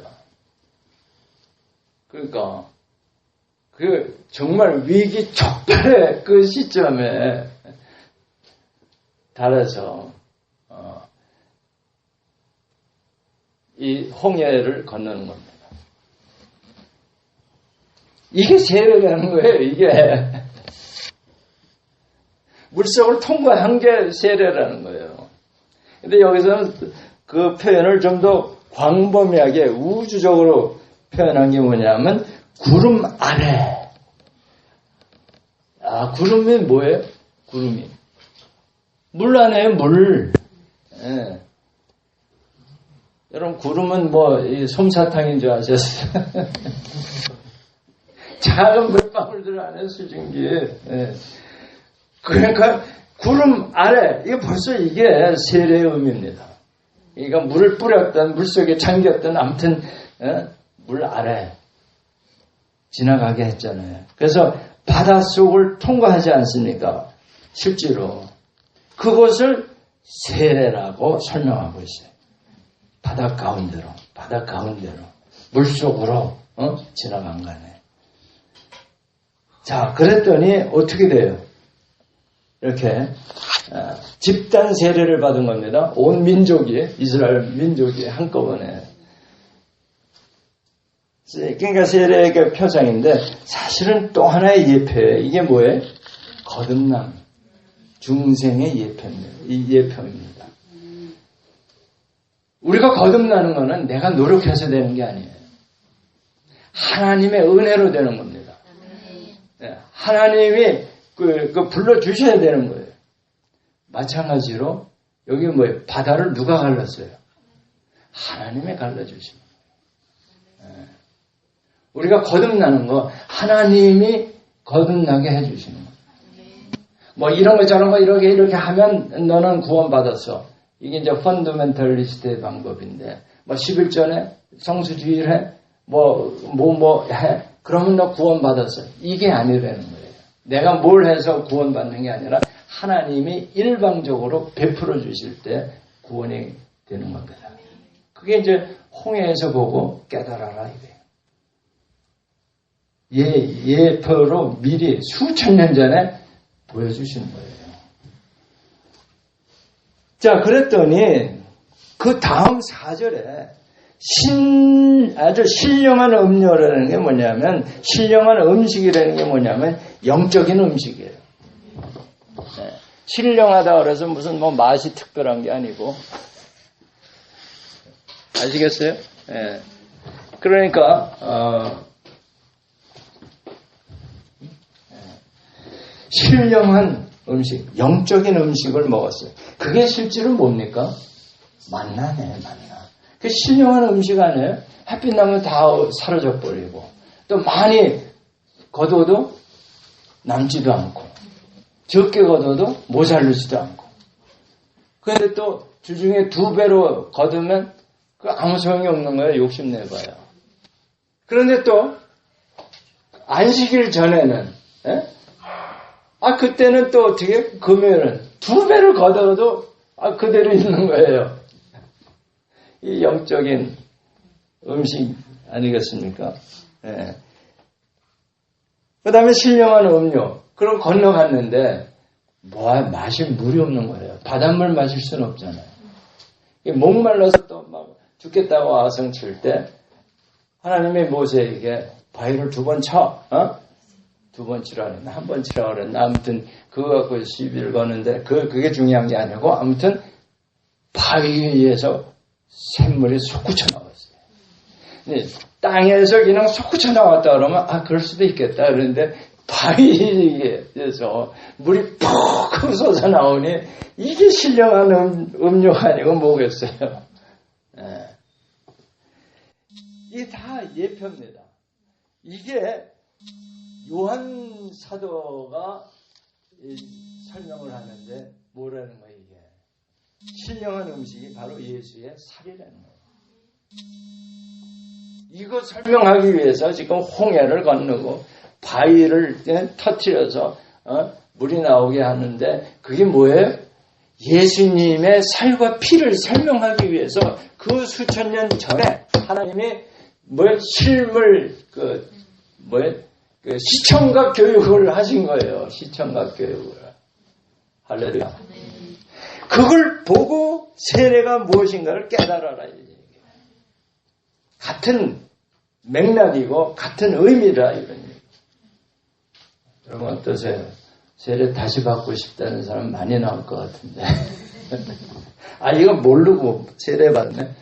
그러니까 정말 위기 촉발의 그 시점에 달아서 이 홍해를 건너는 겁니다. 이게 세례라는 거예요. 이게 물속을 통과한 게 세례라는 거예요. 근데 여기서는 그 표현을 좀 더 광범위하게 우주적으로 표현한 게 뭐냐면 구름 아래. 구름이 뭐예요? 구름이 물 안에요. 물. 예. 여러분 구름은 이 솜사탕인 줄 아셨어요? 작은 물방울들 안에 수증기. 예. 그러니까 구름 아래, 이게 벌써 이게 세례의 의미입니다. 그러니까 물을 뿌렸던, 물속에 잠겼던, 아무튼 물 아래 지나가게 했잖아요. 그래서 바닷속을 통과하지 않습니까? 실제로 그것을 세례라고 설명하고 있어요. 바다 가운데로 물속으로 지나간 거네. 자, 그랬더니 어떻게 돼요? 이렇게 집단 세례를 받은 겁니다. 온 민족이, 이스라엘 민족이 한꺼번에. 그러니까 세례의 표상인데 사실은 또 하나의 예표예요. 이게 뭐예요? 거듭남, 중생의 예표입니다. 우리가 거듭나는 것은 내가 노력해서 되는 게 아니에요. 하나님의 은혜로 되는 겁니다. 하나님이 불러주셔야 되는 거예요. 마찬가지로 여기 뭐예요? 바다를 누가 갈랐어요? 하나님이 갈라주신 거예요. 우리가 거듭나는 거 하나님이 거듭나게 해주시는 거예요. 뭐 이런 거 저런 거 이렇게 하면 너는 구원받았어. 이게 이제 펀더멘털리스트의 방법인데 뭐 11전에 성수주의를 해. 뭐 해. 그러면 너 구원받았어. 이게 아니라는 거예요. 내가 뭘 해서 구원받는 게 아니라 하나님이 일방적으로 베풀어 주실 때 구원이 되는 겁니다. 그게 이제 홍해에서 보고 깨달아라 이거예요. 예표로 미리 수천 년 전에 보여주시는 거예요. 자, 그랬더니 그 다음 4절에 아주 신령한 음료라는 게 뭐냐면, 신령한 음식이라는 게 뭐냐면 영적인 음식이에요. 신령하다 그래서 무슨 뭐 맛이 특별한 게 아니고, 아시겠어요? 네. 그러니까 신령한 음식, 영적인 음식을 먹었어요. 그게 실제로 뭡니까? 만나네, 만나. 그 신령한 음식 아니에요? 햇빛 나면 다 사라져 버리고, 또 많이 거둬도 남지도 않고, 적게 거둬도 모자르지도 않고. 그런데 또 주중에 2배로 거두면 그 아무 소용이 없는 거예요. 욕심내봐요. 그런데 또 안식일 전에는, 그때는 또 어떻게? 금요일은 2배를 거둬도 그대로 있는 거예요. 이 영적인 음식 아니겠습니까? 예. 그 다음에 신령한 음료. 그럼 건너갔는데, 마실 물이 없는 거예요. 바닷물 마실 수는 없잖아요. 목말라서 또 막 죽겠다고 아성 칠 때, 하나님의 모세에게 바위를 2번 쳐, 2번 치라 그랬나? 1번 치라 그랬나? 아무튼, 그거 갖고 시비를 거는데, 그게 중요한 게 아니고, 아무튼, 바위에서 샘물이 솟구쳐 나왔어요. 근데 땅에서 그냥 솟구쳐 나왔다 그러면, 그럴 수도 있겠다. 그런데, 바위에서 물이 푹 솟아 나오니, 이게 신령한 음료가 아니고 뭐겠어요. 이게 다 예표입니다. 이게 요한 사도가 설명을 하는데 뭐라는 거예요, 이게? 신령한 음식이 바로 예수의 살이라는 거예요. 이거 설명하기 위해서 지금 홍해를 건너고 바위를 터뜨려서 물이 나오게 하는데 그게 뭐예요? 예수님의 살과 피를 설명하기 위해서 그 수천 년 전에 하나님이 시청각 교육을 하신 거예요. 시청각 교육을. 할렐루야. 그걸 보고 세례가 무엇인가를 깨달아라. 같은 맥락이고 같은 의미라 이런 얘기. 여러분 어떠세요? 세례 다시 받고 싶다는 사람 많이 나올 것 같은데. 이거 모르고 세례 받네.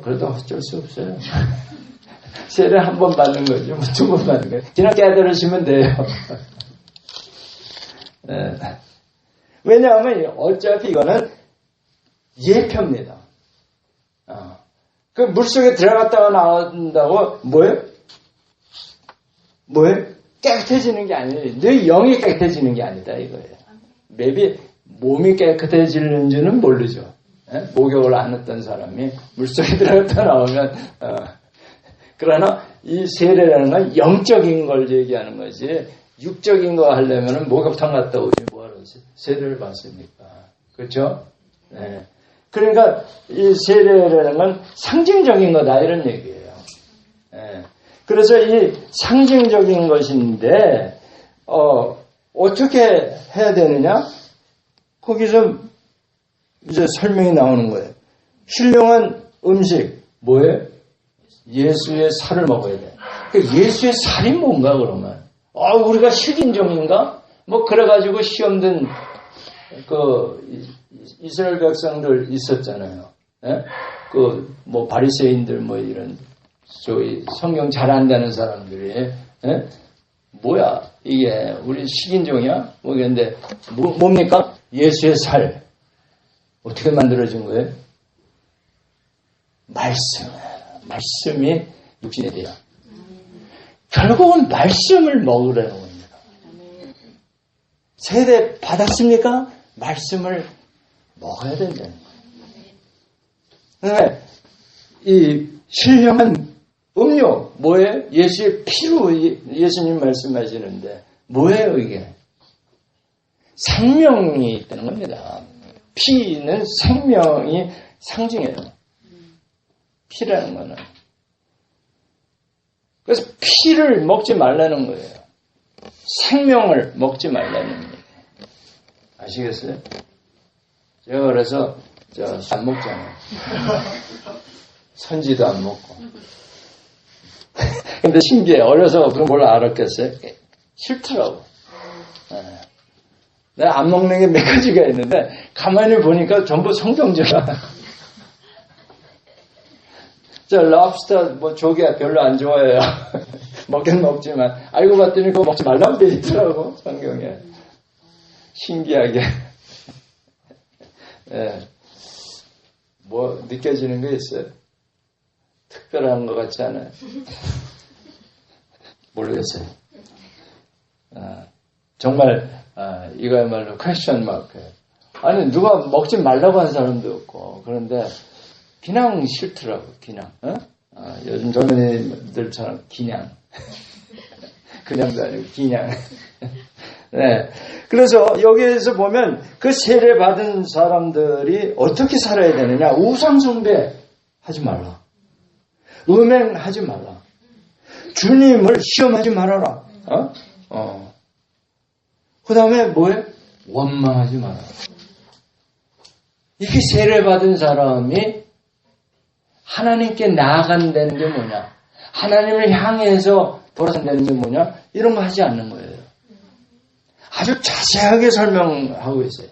그래도 어쩔 수 없어요. 세례 한 번 받는 거죠. 2번 받는 거예요. 그냥 깨달으시면 돼요. 네. 왜냐하면 어차피 이거는 예표입니다. 그 물속에 들어갔다가 나온다고 뭐예요? 깨끗해지는 게 아니에요. 너 영이 깨끗해지는 게 아니다 이거예요. maybe 몸이 깨끗해지는 줄은 모르죠. 목욕을 안 했던 사람이 물속에 들어갔다 나오면 그러나 이 세례라는 건 영적인 걸 얘기하는 거지 육적인 거 하려면 목욕탕 갔다 오지 뭐하러 세례를 받습니까? 그렇죠? 네. 그러니까 이 세례라는 건 상징적인 거다 이런 얘기예요. 네. 그래서 이 상징적인 것인데 어떻게 해야 되느냐? 거기서 이제 설명이 나오는 거예요. 신령한 음식, 뭐예요? 예수의 살을 먹어야 돼. 그러니까 예수의 살이 뭔가, 그러면? 우리가 식인종인가? 뭐, 그래가지고 시험 든, 이스라엘 백성들 있었잖아요. 예? 뭐, 바리새인들, 뭐, 이런, 성경 잘 안다는 사람들이, 예? 뭐야, 이게, 우리 식인종이야? 모르겠는데, 뭡니까? 예수의 살. 어떻게 만들어진 거예요? 말씀이 육신이 돼요. 결국은 말씀을 먹으라는 겁니다. 세례 받았습니까? 말씀을 먹어야 된다는 거예요. 이 신령한 음료, 뭐예요? 예수의 피로 예수님 말씀하시는데, 뭐예요, 이게? 생명이 있다는 겁니다. 피는 생명이 상징해요. 피라는 거는. 그래서 피를 먹지 말라는 거예요. 생명을 먹지 말라는 거예요. 아시겠어요? 제가 그래서 안 먹잖아요. 선지도 안 먹고. 근데 신기해. 어려서 그런 뭘 알았겠어요? 싫더라고. 내가 안 먹는 게 몇 가지가 있는데 가만히 보니까 전부 성경제라. 저 랍스터 뭐 조개 별로 안 좋아해요. 먹긴 먹지만 알고 봤더니 그거 먹지 말라고 돼 있더라고, 성경에. 신기하게. 예. 뭐 느껴지는 거 있어요? 특별한 것 같지 않아요? 모르겠어요. 정말 이거야말로 퀘스천 마크예요. 아니 누가 먹지 말라고 한 사람도 없고, 그런데 그냥 싫더라고. 그냥 요즘 젊은이들처럼 그냥도 아니고 그냥. 네. 그래서 여기에서 보면 그 세례 받은 사람들이 어떻게 살아야 되느냐? 우상 숭배 하지 말라. 음행하지 말라. 주님을 시험하지 말아라. 그 다음에 뭐예요? 원망하지 마라. 이렇게 세례 받은 사람이 하나님께 나아간다는 게 뭐냐? 하나님을 향해서 돌아선다는 게 뭐냐? 이런 거 하지 않는 거예요. 아주 자세하게 설명하고 있어요.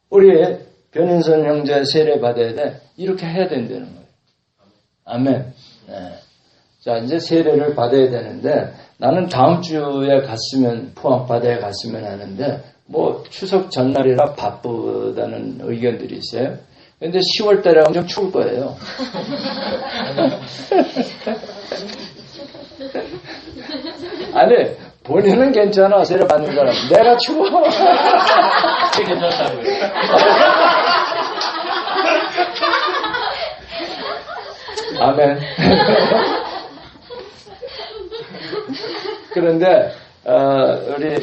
우리 변인선 형제 세례 받아야 돼. 이렇게 해야 된다는 거예요. 아멘. 네. 자, 이제 세례를 받아야 되는데, 나는 다음 주에 갔으면, 포항바다에 갔으면 하는데, 뭐, 추석 전날이라 바쁘다는 의견들이 있어요. 근데 10월 달에 엄청 추울 거예요. 아니, 본인은 괜찮아, 세례 받는 사람. 내가 추워. 괜찮다고요. 아멘. 그런데 우리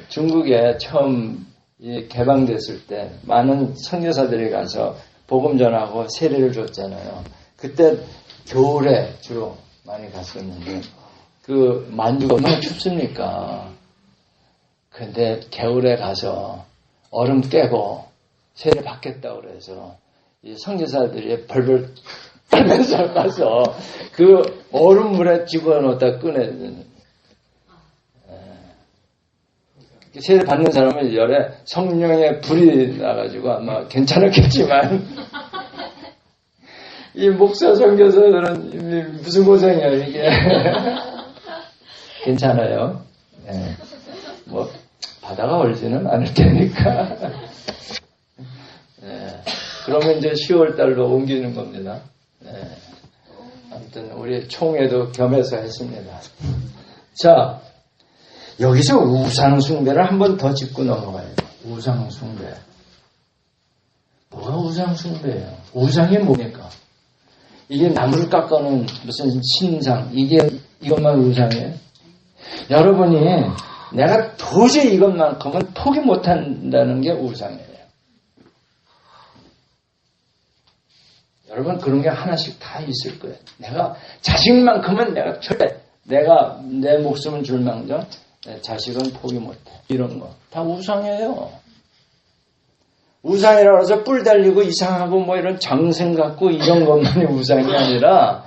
중국에 처음 개방됐을 때 많은 선교사들이 가서 복음 전하고 세례를 줬잖아요. 그때 겨울에 주로 많이 갔었는데 그 만주가 얼마나 춥습니까? 근데 겨울에 가서 얼음 깨고 세례 받겠다고 그래서 이 선교사들이 벌벌 떨면서 가서 그 얼음물에 집어넣었다 꺼내는. 세례 받는 사람은 열에 성령의 불이 나가지고 아마 괜찮았겠지만 이 목사 선교사들은 무슨 고생이야 이게. 괜찮아요. 네. 뭐 바다가 얼지는 않을 테니까. 네. 그러면 이제 10월 달로 옮기는 겁니다. 네. 아무튼 우리 총회도 겸해서 했습니다. 자, 여기서 우상숭배를 한 번 더 짚고 넘어가요. 우상숭배. 뭐가 우상숭배예요? 우상이 뭡니까? 이게 나무를 깎아놓은 무슨 신상, 이것만 우상이에요? 여러분이 내가 도저히 이것만큼은 포기 못한다는 게 우상이에요. 여러분 그런 게 하나씩 다 있을 거예요. 내가 자식만큼은 내가 절대 내가 내 목숨은 줄망정 자식은 포기 못해. 이런 거. 다 우상이에요. 우상이라고 해서 뿔 달리고 이상하고 뭐 이런 장생 같고 이런 것만이 우상이 아니라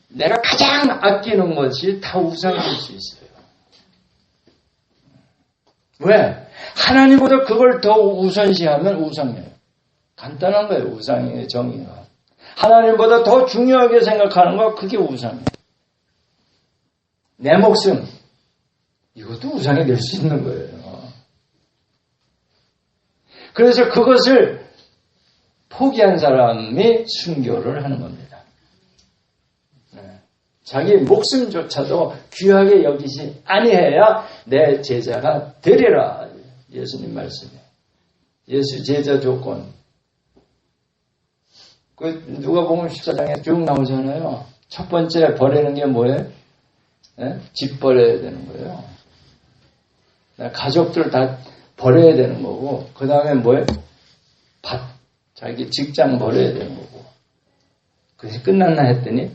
내가 가장 아끼는 것이 다 우상이 될 수 있어요. 왜? 하나님보다 그걸 더 우선시하면 우상이에요. 간단한 거예요. 우상의 정의가. 하나님보다 더 중요하게 생각하는 거 그게 우상이에요. 내 목숨 이것도 우상이 될 수 있는 거예요. 그래서 그것을 포기한 사람이 순교를 하는 겁니다. 자기 목숨조차도 귀하게 여기지 아니해야 내 제자가 되리라. 예수님 말씀이에요. 예수 제자 조건. 그 누가복음 14장에 쭉 나오잖아요. 첫 번째 버리는 게 뭐예요? 집 버려야 되는 거예요. 가족들 다 버려야 되는 거고, 그 다음에 뭐예요? 밭, 자기 직장 버려야 되는 거고. 그래서 끝났나 했더니,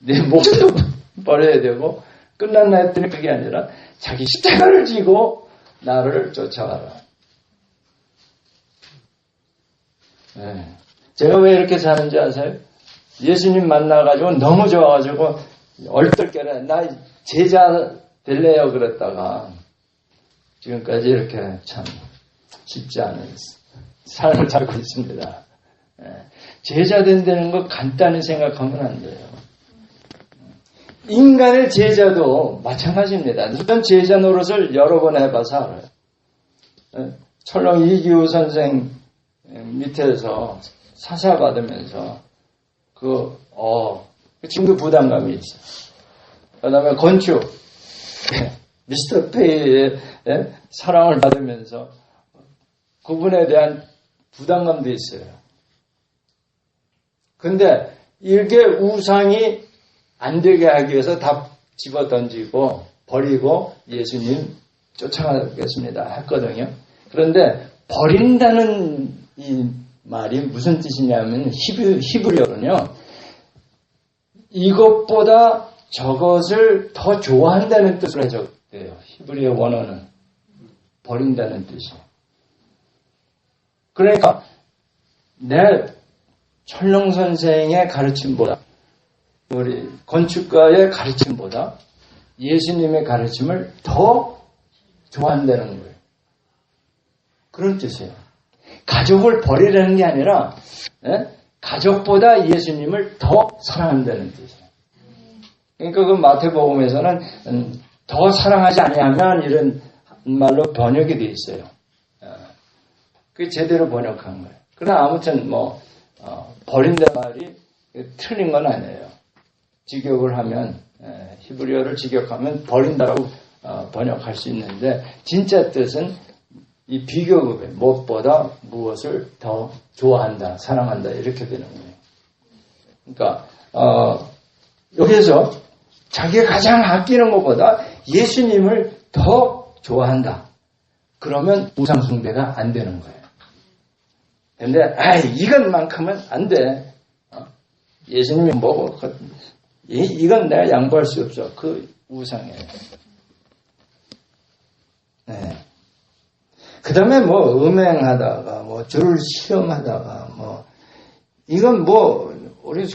내 목숨도 버려야 되고, 끝났나 했더니 그게 아니라, 자기 십자가를 지고 나를 쫓아가라. 네. 제가 왜 이렇게 사는지 아세요? 예수님 만나가지고 너무 좋아가지고, 얼떨결에 나 제자 될래요 그랬다가, 지금까지 이렇게 참 쉽지 않은 삶을 살고 있습니다. 제자 된다는 거 간단히 생각하면 안 돼요. 인간의 제자도 마찬가지입니다. 저는 제자 노릇을 여러 번 해봐서 알아요. 철렁 이기우 선생 밑에서 사사 받으면서 지금도 부담감이 있어요. 그 다음에 건축 미스터 페이의 사랑을 받으면서 그분에 대한 부담감도 있어요. 근데 이게 우상이 안 되게 하기 위해서 다 집어 던지고 버리고 예수님 쫓아가겠습니다 했거든요. 그런데 버린다는 이 말이 무슨 뜻이냐면 히브리어는요. 이것보다 저것을 더 좋아한다는 뜻으로 해석돼요. 히브리어 원어는 버린다는 뜻이에요. 그러니까 내 철렁 선생의 가르침보다 우리 건축가의 가르침보다 예수님의 가르침을 더 좋아한다는 거예요. 그런 뜻이에요. 가족을 버리라는 게 아니라 가족보다 예수님을 더 사랑한다는 뜻이에요. 그러니까 그 마태복음에서는 더 사랑하지 아니하면 이런 말로 번역이 되어 있어요. 그게 제대로 번역한 거예요. 그러나 아무튼 버린다 말이 틀린 건 아니에요. 직역을 하면 히브리어를 직역하면 버린다라고 번역할 수 있는데 진짜 뜻은 이 비교급에 무엇보다 무엇을 더 좋아한다, 사랑한다 이렇게 되는 거예요. 그러니까 여기에서 자기가 가장 아끼는 것보다 예수님을 더 좋아한다. 그러면 우상 숭배가 안 되는 거예요. 근데 이것만큼은 안 돼. 예수님이 뭐고 이건 내가 양보할 수 없어. 그 우상이에요. 네. 그 다음에 음행하다가 주를 시험하다가 이건 우리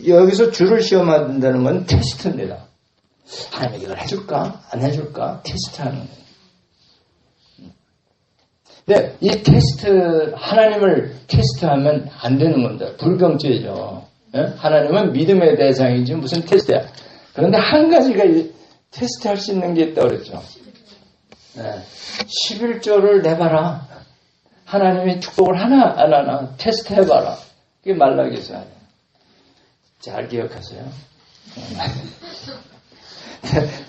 여기서 주를 시험한다는 건 테스트입니다. 하나님 이걸 해줄까? 안 해줄까? 테스트하는 거예요. 근데 이 테스트, 하나님을 테스트하면 안 되는 겁니다. 불경죄죠. 하나님은 믿음의 대상이지 무슨 테스트야. 그런데 한 가지가 테스트할 수 있는 게 있다고 그랬죠. 11조를 내봐라. 하나님이 축복을 하나 안 하나 테스트 해봐라. 그게 말라기서 아니에요. 잘 기억하세요.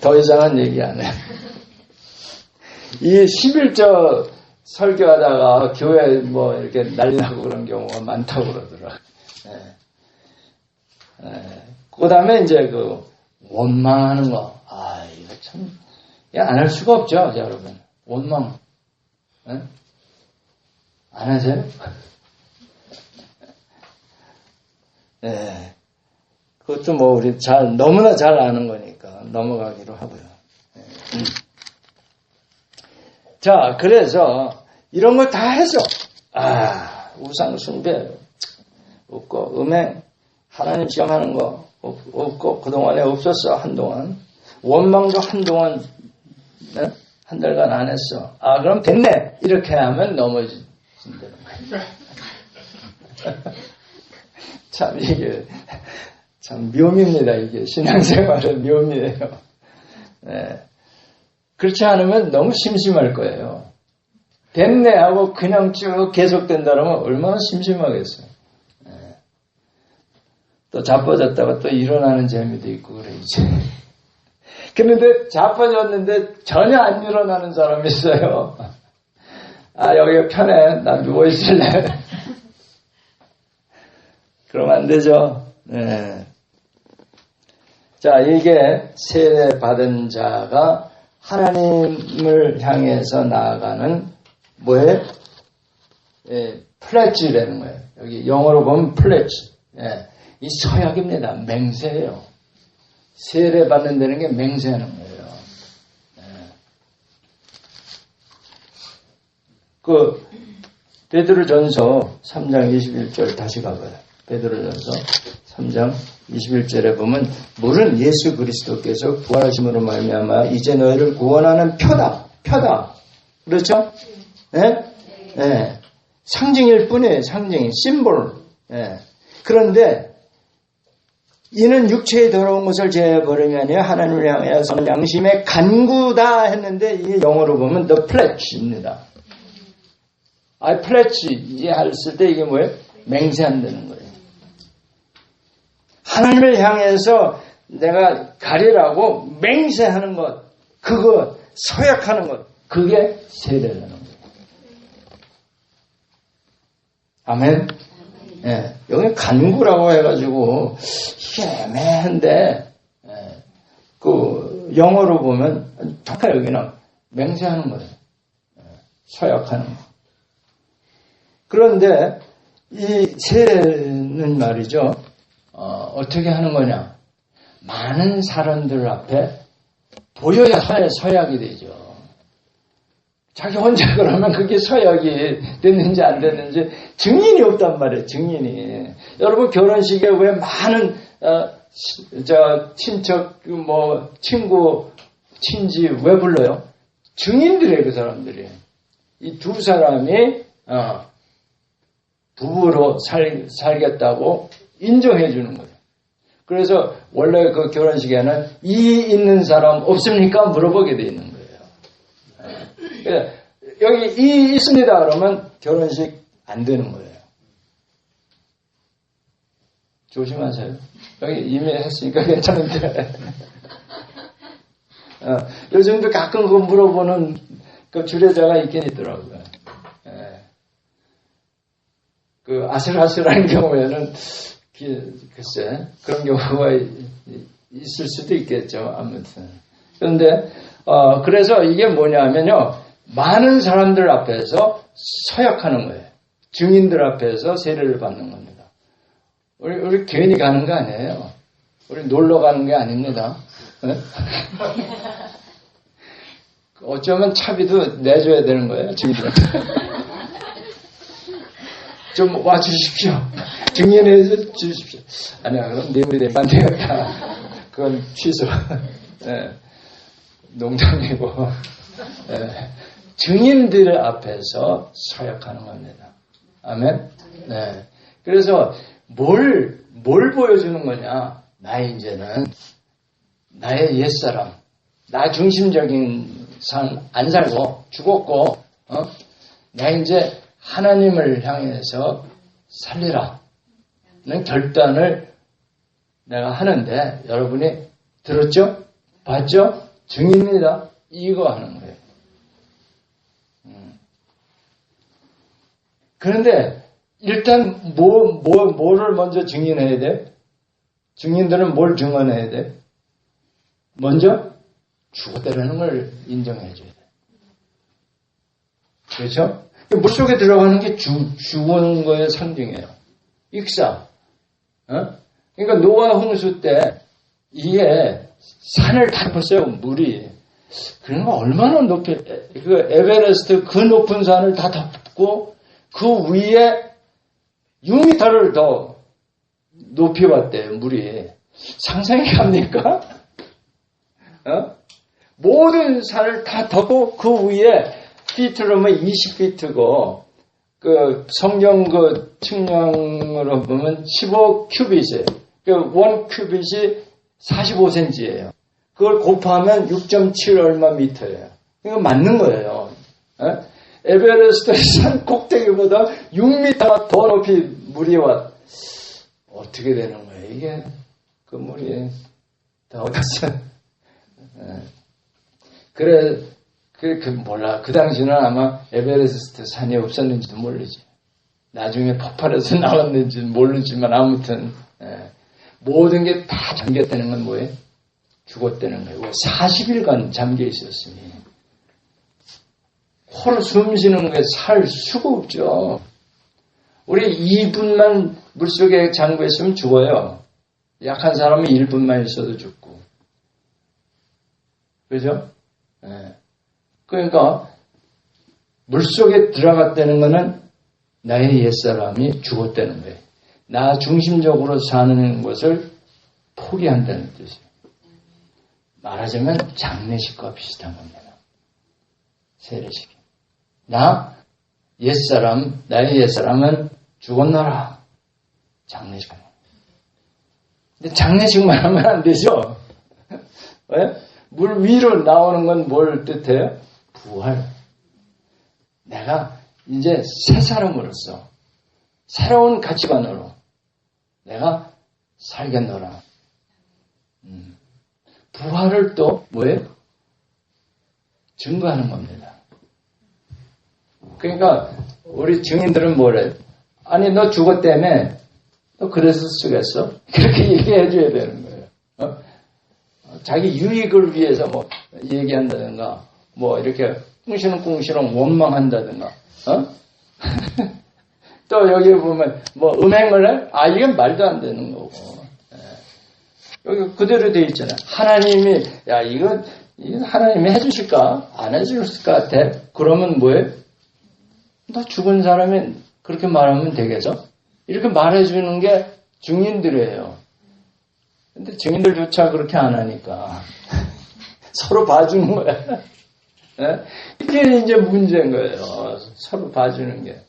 더 이상한 얘기 안 해요. 이 11조 설교하다가 교회 이렇게 난리 나고 그런 경우가 많다고 그러더라. 그 다음에 이제 원망하는 거. 이거 참, 안 할 수가 없죠, 여러분. 원망. 안 하세요? 그것도 우리 너무나 잘 아는 거니까. 넘어가기로 하고요. 자, 그래서 이런 걸 다 해서 우상 숭배 없고 음행 하나님 시험하는 거 없고 그동안에 없었어. 한동안 원망도 한동안 네? 한 달간 안 했어. 그럼 됐네. 이렇게 하면 넘어진다는 거예요. 참 이게 참 묘미입니다. 이게 신앙생활의 묘미예요. 네. 그렇지 않으면 너무 심심할 거예요. 됐네 하고 그냥 쭉 계속된다면 얼마나 심심하겠어요. 네. 또 자빠졌다가 또 일어나는 재미도 있고 그래 이제. 그런데 자빠졌는데 전혀 안 일어나는 사람이 있어요. 여기가 편해. 난 누워있을래. 그러면 안 되죠. 네. 자, 이게 세례받은 자가 하나님을 향해서 나아가는 뭐예요? 플래치라는 거예요. 여기 영어로 보면 플래치. 이 서약입니다. 맹세예요. 세례받는다는 게 맹세하는 거예요. 그 베드로전서 3장 21절 다시 가봐요. 베드로전서 3장 21절에 보면 물은 예수 그리스도께서 부활하심으로 말미암아 이제 너희를 구원하는 표다. 그렇죠? 네? 상징일 뿐이에요. 상징, 심볼. 그런데 이는 육체의 더러운 것을 제어버리면 하나님을 향하여서는 양심의 간구다 했는데 이게 영어로 보면 the pledge입니다. pledge 했을 때 이게 뭐예요? 맹세한다는 거예요. 하나님을 향해서 내가 가리라고 맹세하는 것, 그거 서약하는 것, 그게 세례라는 거예요. 아멘. 예, 여기 간구라고 해가지고 이게 애매한데 그 영어로 보면 정말 여기는 맹세하는 거예요. 서약하는 거. 그런데 이 세례는 말이죠. 어떻게 하는 거냐? 많은 사람들 앞에 보여야 서약이 되죠. 자기 혼자 그러면 그게 서약이 됐는지 안 됐는지 증인이 없단 말이에요. 증인이. 여러분 결혼식에 왜 많은 친척 친구 친지 왜 불러요? 증인들이에요. 그 사람들이. 이 두 사람이 부부로 살겠다고 인정해 주는 거예요. 그래서 원래 그 결혼식에는 이 있는 사람 없습니까? 물어보게 돼 있는 거예요. 여기 이 있습니다. 그러면 결혼식 안 되는 거예요. 조심하세요. 여기 이미 했으니까 괜찮은데. 요즘도 가끔 그거 물어보는 그 주례자가 있긴 있더라고요. 그 아슬아슬한 경우에는 글쎄 그런 경우가 있을 수도 있겠죠. 아무튼. 그런데 그래서 이게 뭐냐면요. 많은 사람들 앞에서 서약하는 거예요. 증인들 앞에서 세례를 받는 겁니다. 우리 괜히 가는 거 아니에요. 우리 놀러 가는 게 아닙니다. 네? 어쩌면 차비도 내줘야 되는 거예요. 증인들한테. 좀 와주십시오. 증인해 주십시오. 아니야, 그럼 내 우리 안 되겠다. 그건 취소. 네. 농담이고. 네. 증인들 앞에서 서약하는 겁니다. 아멘? 네. 그래서 뭘 보여주는 거냐? 이제는 나의 옛사람, 나 중심적인 삶 안 살고 죽었고, 나 이제 하나님을 향해서 살리라는 결단을 내가 하는데 여러분이 들었죠? 봤죠? 증인입니다. 이거 하는 거예요. 그런데 일단 뭐를 먼저 증인해야 돼? 증인들은 뭘 증언해야 돼? 먼저 죽었다라는 걸 인정해 줘야 돼. 그렇죠? 물속에 들어가는 게 죽은 거의 상징이에요. 익사. 그러니까 노아 홍수 때 이게 산을 다 덮었어요, 물이. 그러니까 얼마나 높이, 그 에베레스트 그 높은 산을 다 덮고 그 위에 6m를 더 높이 왔대요, 물이. 상상이 갑니까? 모든 산을 다 덮고 그 위에 피트로면 20피트고 그 성경 그 측량으로 보면 15큐빗이에요. 그 1큐빗이 45cm예요. 그걸 곱하면 6.7 얼마 미터예요. 이거 맞는 거예요. 에베레스트 산 꼭대기보다 6m 더 높이 물이 왔. 어떻게 되는 거예요? 이게 그 물이 다 어디서? 그래 몰라. 그 당시는 아마 에베레스트 산이 없었는지도 모르지. 나중에 폭발해서 나왔는지는 모르지만 아무튼 모든 게 다 잠겼다는 건 뭐예요? 죽었다는 거예요. 40일간 잠겨 있었으니 코로 숨 쉬는 게 살 수가 없죠. 우리 2분만 물속에 잠겨 있으면 죽어요. 약한 사람은 1분만 있어도 죽고. 그죠? 그러니까 물속에 들어갔다는 것은 나의 옛사람이 죽었다는 거예요. 나 중심적으로 사는 것을 포기한다는 뜻이에요. 말하자면 장례식과 비슷한 겁니다. 세례식이. 나의 옛사람은 죽었노라. 장례식. 근데 장례식만 하면 안 되죠. 왜? 물 위로 나오는 건 뭘 뜻해요? 부활. 내가 이제 새 사람으로서 새로운 가치관으로 내가 살겠노라. 부활을 또 뭐예요? 증거하는 겁니다. 그러니까 우리 증인들은 뭐래? 아니 너 죽었다며? 너 그래서 쓰겠어? 그렇게 얘기해 줘야 되는 거예요. 자기 유익을 위해서 뭐 얘기한다든가 뭐 이렇게 꿍시렁 원망한다든가 또 여기 보면 뭐 음행을 해? 이건 말도 안 되는 거고. 여기 그대로 되어 있잖아요. 하나님이 이건 하나님이 해주실까? 안 해줄 것 같아. 그러면 뭐예요? 너 죽은 사람이 그렇게 말하면 되겠어? 이렇게 말해주는 게 증인들이에요. 근데 증인들조차 그렇게 안 하니까 서로 봐주는 거야. 이게 이제 문제인 거예요. 서로 봐주는 게.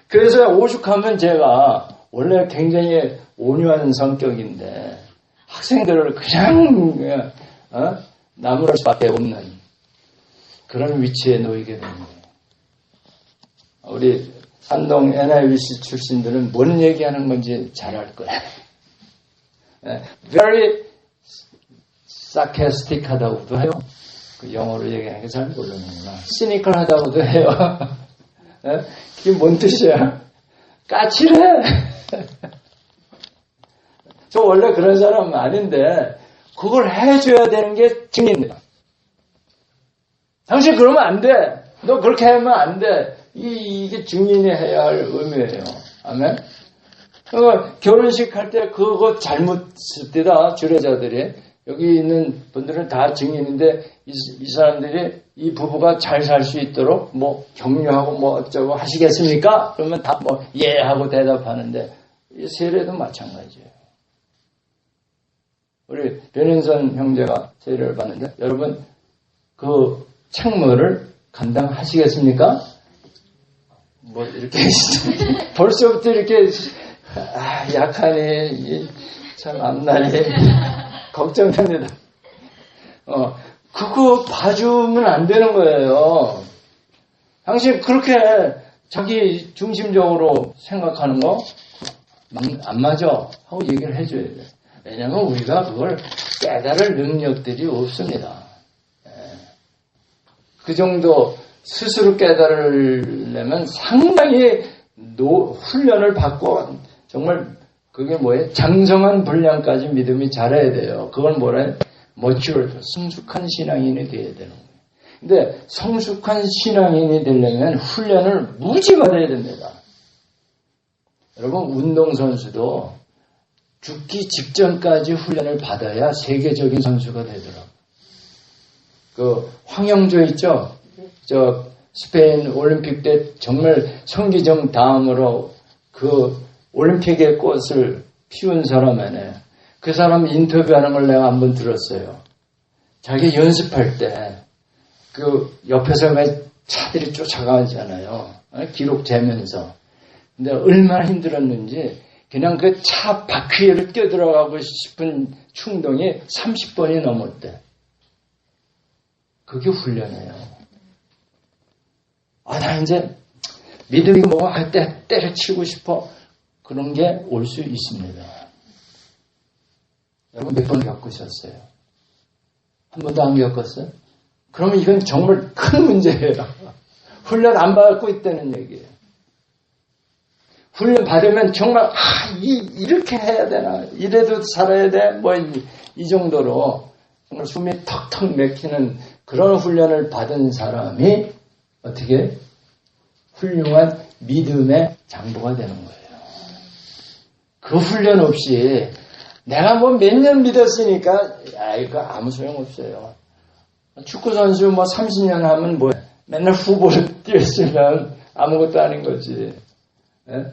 그래서 오죽하면 제가 원래 굉장히 온유한 성격인데 학생들을 그냥 나무랄 수밖에 없는 그런 위치에 놓이게 됩니다. 우리 한동 NIBC 출신들은 뭔 얘기하는 건지 잘 알 거예요. Very sarcastic 하다고도 해요. 그 영어로 얘기하는 게 잘 모르는구나. cynical 하다고도 해요. 그게 뭔 뜻이야? 까칠해. 저 원래 그런 사람은 아닌데 그걸 해줘야 되는 게 증인이다. 당신 그러면 안 돼. 너 그렇게 하면 안 돼. 이게 증인이 해야 할 의미예요. 아멘. 결혼식 할 때 그거 잘못 쓸때다 주례자들이 여기 있는 분들은 다 증인인데 이 사람들이 이 부부가 잘 살 수 있도록 뭐 격려하고 뭐 어쩌고 하시겠습니까? 그러면 다 뭐 예 하고 대답하는데 이 세례도 마찬가지예요. 우리 변인선 형제가 세례를 받는데 여러분 그 책무를 감당하시겠습니까? 뭐 이렇게 벌써부터 이렇게 약하니 참 앞날이 걱정됩니다. 그거 봐주면 안 되는 거예요. 당신 그렇게 자기 중심적으로 생각하는 거 안 맞아 하고 얘기를 해줘야 돼. 왜냐하면 우리가 그걸 깨달을 능력들이 없습니다. 그 정도 스스로 깨달으려면 상당히 훈련을 받고 정말 그게 뭐예요? 장성한 분량까지 믿음이 자라야 돼요. 그걸 뭐라 해요? mature, 성숙한 신앙인이 돼야 되는 거예요. 근데 성숙한 신앙인이 되려면 훈련을 무지 받아야 됩니다. 여러분 운동선수도 죽기 직전까지 훈련을 받아야 세계적인 선수가 되더라고요. 그 황영조 있죠? 저 스페인 올림픽 때 정말 성기정 다음으로 그 올림픽의 꽃을 피운 사람 안에 그 사람 인터뷰하는 걸 내가 한번 들었어요. 자기 연습할 때 그 옆에서 왜 차들이 쫓아가잖아요. 기록 재면서. 근데 얼마나 힘들었는지 그냥 그 차 바퀴를 뛰어들어가고 싶은 충동이 30번이 넘었대. 그게 훈련이에요. 나 이제 믿음이 뭐 할 때 때려치고 싶어. 그런 게 올 수 있습니다. 여러분 몇 번 겪으셨어요? 한 번도 안 겪었어요? 그러면 이건 정말 큰 문제예요. 훈련 안 받고 있다는 얘기예요. 훈련 받으면 정말 이렇게 해야 되나, 이래도 살아야 돼, 뭐 이 정도로 정말 숨이 턱턱 막히는 그런 훈련을 받은 사람이 어떻게 훌륭한 믿음의 장부가 되는 거예요. 그 훈련 없이 내가 뭐 몇 년 믿었으니까 이거 아무 소용 없어요. 축구 선수 뭐 30년 하면 뭐 맨날 후보를 뛰었으면 아무것도 아닌 거지. 예?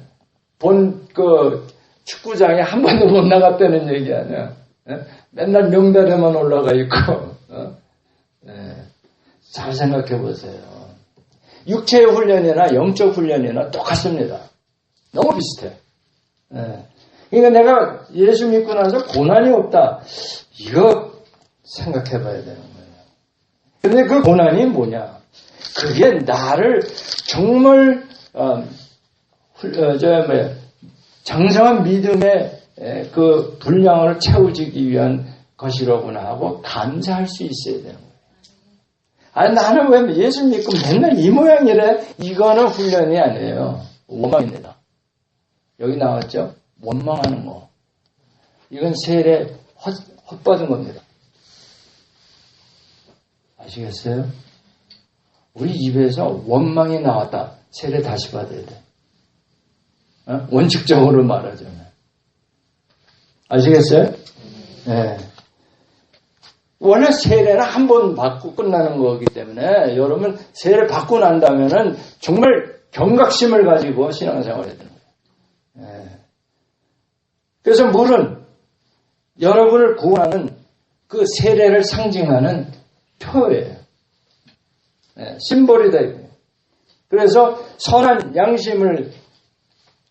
그 축구장에 한 번도 못 나갔다는 얘기 아니야. 예? 맨날 명단에만 올라가 있고. 예. 잘 생각해 보세요. 육체의 훈련이나 영적 훈련이나 똑같습니다. 너무 비슷해. 예. 그러니까 내가 예수 믿고 나서 고난이 없다. 이거 생각해 봐야 되는 거예요. 근데 그 고난이 뭐냐? 그게 나를 정말 장성한 믿음의 그 분량을 채워주기 위한 것이로구나 하고 감사할 수 있어야 되는 거예요. 나는 왜 예수 믿고 맨날 이 모양이래? 이거는 훈련이 아니에요. 원망입니다. 여기 나왔죠? 원망하는 거. 이건 세례 헛받은 겁니다. 아시겠어요? 우리 입에서 원망이 나왔다. 세례 다시 받아야 돼. 원칙적으로 말하자면. 아시겠어요? 네. 원래 세례는 한 번 받고 끝나는 거기 때문에 여러분 세례 받고 난다면은 정말 경각심을 가지고 신앙생활을 해야 되는 거예요. 네. 그래서 물은 여러분을 구원하는 그 세례를 상징하는 표예요. 네, 심볼이다. 그래서 선한 양심을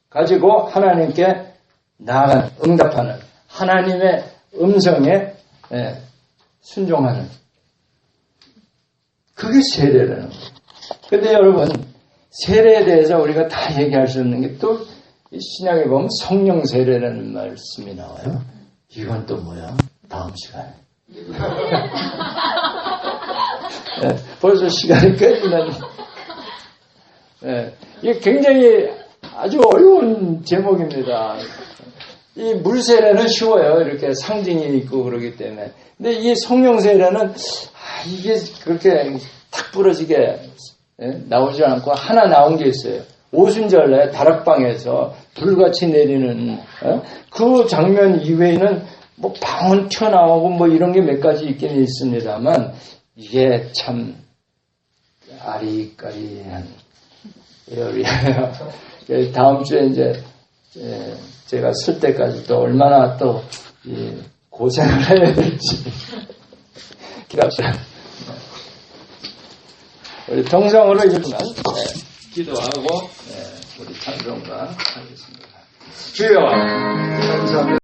가지고 하나님께 나아가는, 응답하는 하나님의 음성에 순종하는 그게 세례라는 거예요. 그런데 여러분 세례에 대해서 우리가 다 얘기할 수 없는 게 또 신약에 보면 성령 세례라는 말씀이 나와요. 이건 또 뭐야? 다음 시간에. 벌써 시간이 끝이네. 이게 굉장히 아주 어려운 제목입니다. 이 물세례는 쉬워요. 이렇게 상징이 있고 그러기 때문에. 근데 이 성령 세례는 이게 그렇게 탁 부러지게 나오지 않고 하나 나온 게 있어요. 오순절에 다락방에서 불같이 내리는 그 장면 이외에는 뭐 방언 튀어나오고 뭐 이런 게 몇 가지 있긴 있습니다만 이게 참 아리까리한 예언이에요. 다음 주에 이제 제가 쓸 때까지 또 얼마나 또 고생을 해야 될지 기다립시다. 우리 동성으로 이제 기도하고 우리 찬송가 하겠습니다. 주여 감사합니다.